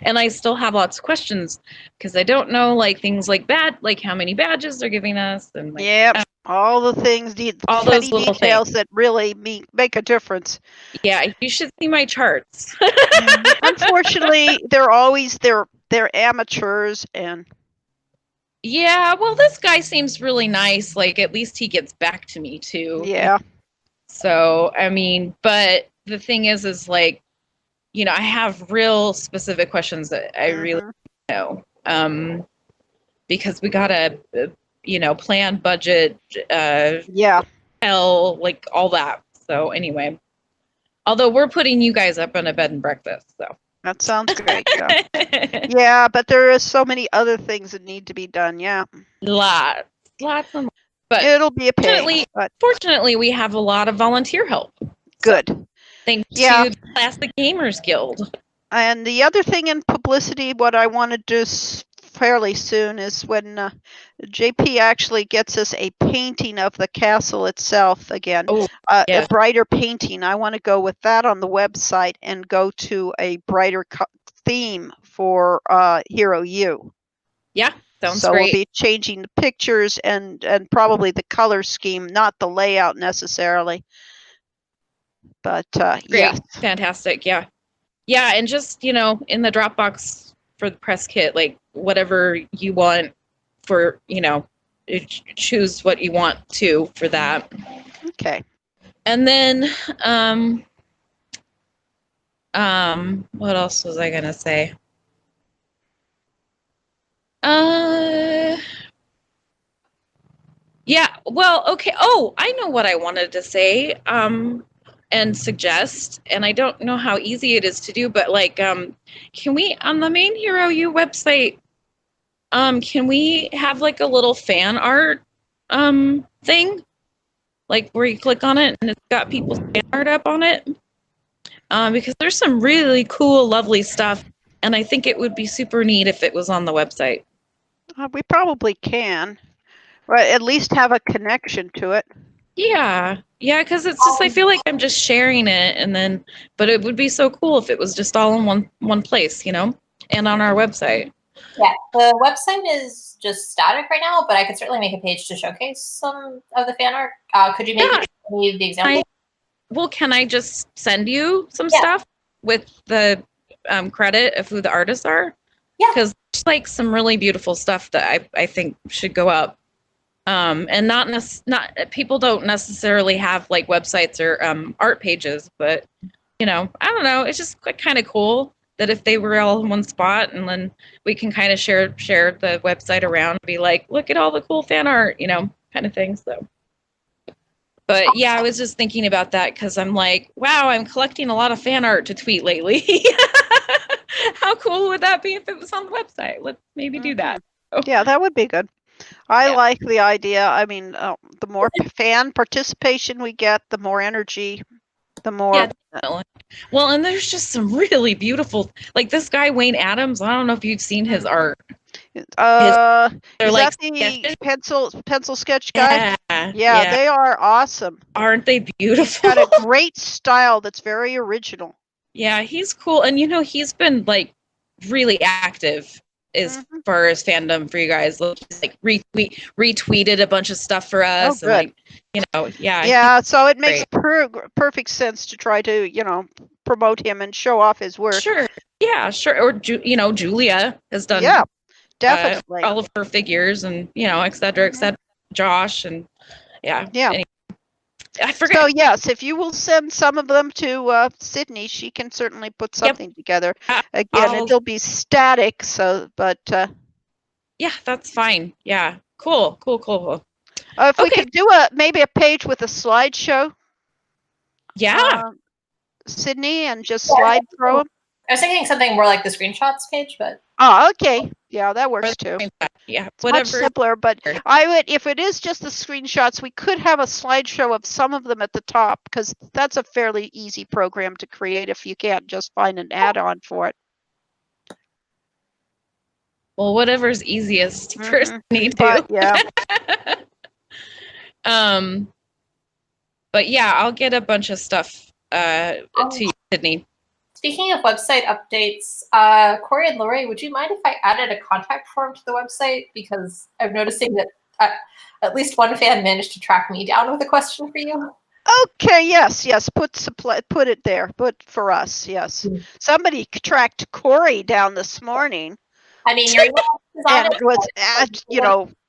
and I still have lots of questions, because I don't know, like things like like how many badges they're giving us, and like, all the things, all petty those little details things that really make a difference. Yeah, you should see my charts. Unfortunately, they're amateurs, and Yeah, well, this guy seems really nice. Like, at least he gets back to me too. yeah. So, I mean, but the thing is like, I have real specific questions that I really know. Because we gotta, plan, budget, hell, like all that. So anyway, although we're putting you guys up on a bed and breakfast, so. That sounds great. Yeah. Yeah, but there are so many other things that need to be done. Yeah. Lots and lots. But it'll be a pain. Fortunately, we have a lot of volunteer help. Good. So, thanks to the Classic Gamers Guild. And the other thing in publicity, what I want to do fairly soon is when JP actually gets us a painting of the castle itself again. A brighter painting. I want to go with that on the website and go to a brighter theme for Hero U. Yeah, sounds so great. We'll be changing the pictures and probably the color scheme, not the layout necessarily. But great. Yes. Fantastic. Yeah, and just in the Dropbox for the press kit, like whatever you want for choose what you want to for that. Okay. And then what else was I gonna say? Yeah, well, okay. Oh, I know what I wanted to say and suggest, and I don't know how easy it is to do, but like can we, on the main Hero U website, can we have like a little fan art thing, like where you click on it and it's got people's fan art up on it, because there's some really cool, lovely stuff And I think it would be super neat if it was on the website. We probably can, or at least have a connection to it. Yeah, because it's just I feel like I'm just sharing it, and then, but it would be so cool if it was just all in one place, and on our website. Yeah, the website is just static right now, but I could certainly make a page to showcase some of the fan art. Could you maybe leave the example? Can I just send you some Yeah. stuff with the credit of who the artists are? Yeah. Because there's like some really beautiful stuff that I think should go up. And not people don't necessarily have like websites or art pages, but I don't know. It's just kind of cool that if they were all in one spot, and then we can kind of share the website around, and be like, look at all the cool fan art, kind of thing. So, but yeah, I was just thinking about that because I'm like, wow, I'm collecting a lot of fan art to tweet lately. How cool would that be if it was on the website? Let's maybe do that. Yeah, that would be good. I Yeah. like the idea. I mean, the more fan participation we get, the more energy, the more. Yeah, definitely. Well, and there's just some really beautiful, like this guy Wayne Adams. I don't know if you've seen his art. Is They're that like the pencil sketch guy? Yeah, Yeah, they are awesome. Aren't they He's beautiful? got a great style that's very original. Yeah, he's cool, and he's been like really active as far as fandom for you guys. Like, he's like retweeted a bunch of stuff for us, good. and Yeah, so it makes perfect sense to try to promote him and show off his work. Sure, yeah, sure. Or Julia has done definitely all of her figures, and et cetera, et cetera. Josh, and yeah. Anyway, I forget. So yes, if you will send some of them to Sydney, she can certainly put something together. Again, it'll be static. So, but yeah, that's fine. Yeah, cool. If we could do maybe a page with a slideshow. Yeah. Sydney, and just slide through them. I was thinking something more like the screenshots page, but okay, yeah, that works too. Yeah, it's much simpler. But I would, if it is just the screenshots, we could have a slideshow of some of them at the top, because that's a fairly easy program to create if you can't just find an add-on for it. Well, whatever's easiest for Sydney to. Yeah. But yeah, I'll get a bunch of stuff to you, Sydney. Speaking of website updates, Corey and Lori, would you mind if I added a contact form to the website? Because I'm noticing that at least one fan managed to track me down with a question for you. Okay, yes. Put it there. Put for us, yes. Somebody tracked Corey down this morning. I mean, your email is on and it was,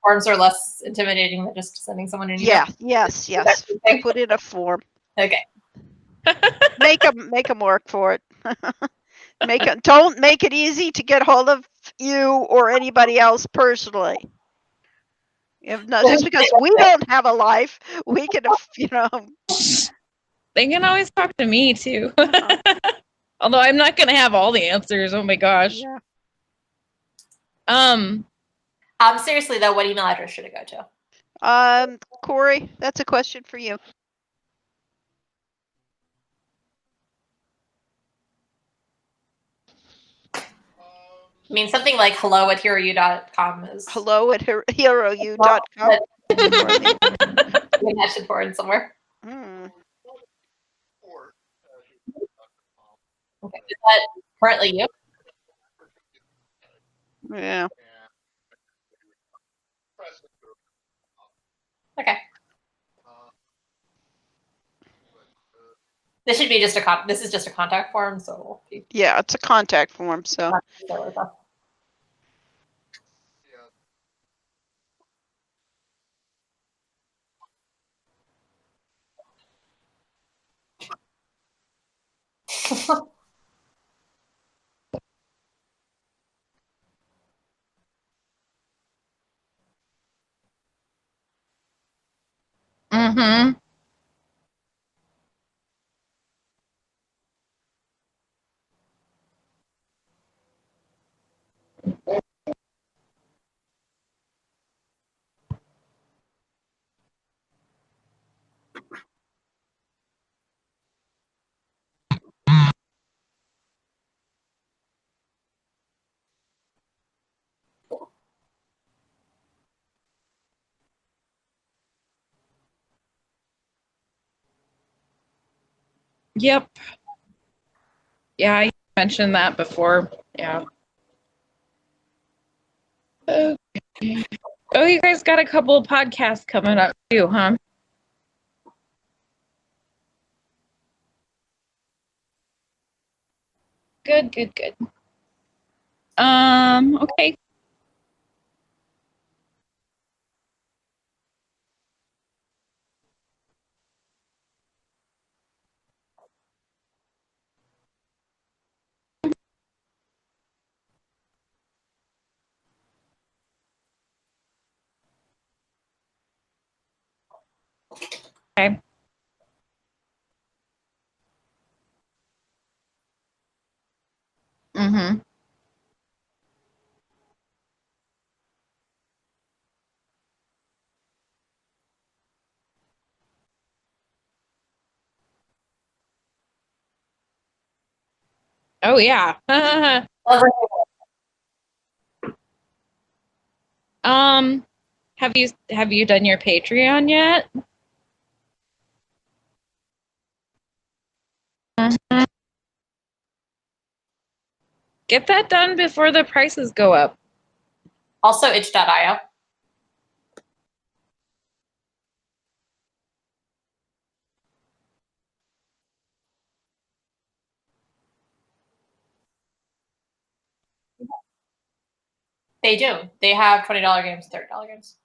forms are less intimidating than just sending someone an email. Yes. Put in a form. Okay. Make them work for it. Don't make it easy to get hold of you or anybody else personally. If not, just because we don't have a life, we can, They can always talk to me too. Although I'm not going to have all the answers. Oh my gosh. Yeah. Seriously though, what email address should it go to? Corey, that's a question for you. I mean, something like hello@herou.com is hello@herou.com. Mentioned forward somewhere. Okay, is that currently you? Yeah. Okay. This should be just this is just a contact form, so. Yeah, it's a contact form, so. Mm-hmm. Yep. Yeah, I mentioned that before. Yeah. Okay. Oh, you guys got a couple of podcasts coming up too, huh? Good, good, good. Okay. Okay. Mm-hmm. Oh yeah. um, have you done your Patreon yet? Mhm. Get that done before the prices go up. Also, itch.io. They do. They have $20 games, $30 games.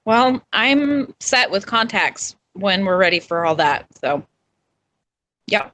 Well, I'm set with contacts when we're ready for all that. So, yeah.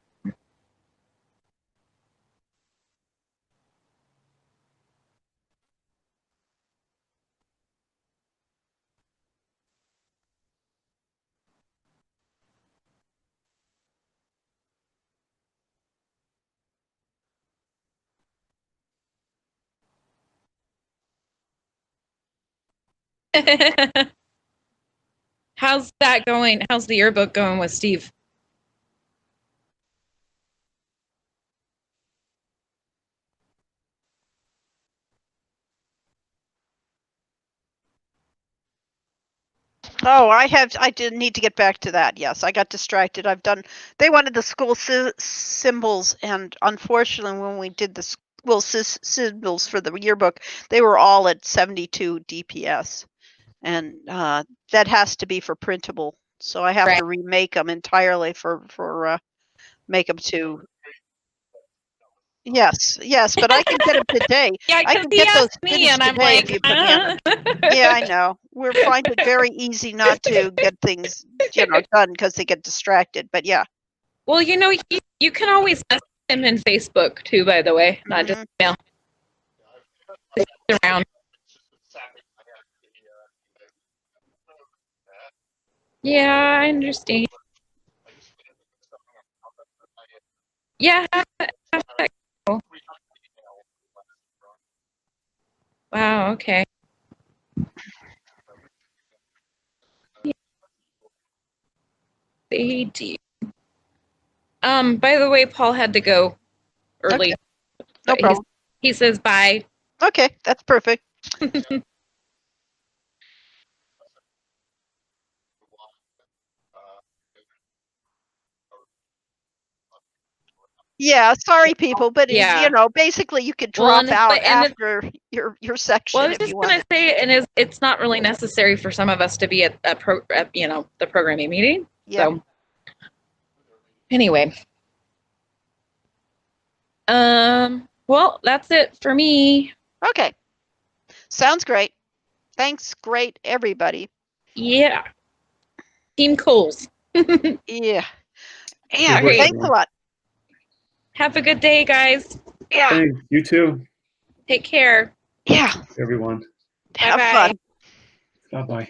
How's that going? How's the yearbook going with Steve? Oh, I did need to get back to that. Yes, I got distracted. They wanted the school symbols, and unfortunately, when we did the school symbols for the yearbook, they were all at 72 DPS, and that has to be for printable. So I have Right. to remake them entirely for make them to. Yes, but I can get them today. Yeah, I because can he get those asked me, finished and I'm today if like, you put me on. Yeah, I know. We're find it very easy not to get things, done because they get distracted. But yeah. Well, you can always message him in Facebook too. By the way, not just Mhm. email. Just around. Yeah, I understand. Yeah. Have that go. Wow. Okay. They do. By the way, Paul had to go early. Okay, no But problem. he says bye. Okay, that's perfect. Yeah, sorry people, but Yeah. basically you could Well, drop and out it's after your well, I section was if just you gonna wanted. say, and it's not really necessary for some of us to be at the programming meeting. Yeah. So anyway, well, that's it for me. Okay. Sounds great. Thanks, great everybody. Yeah, Team Coles. Yeah. Stay And Okay. blessed, thanks a everyone. lot. Have a good day, guys. Yeah. Thanks. You too, Take care. Yeah. everyone. Have Bye-bye. fun. Bye bye.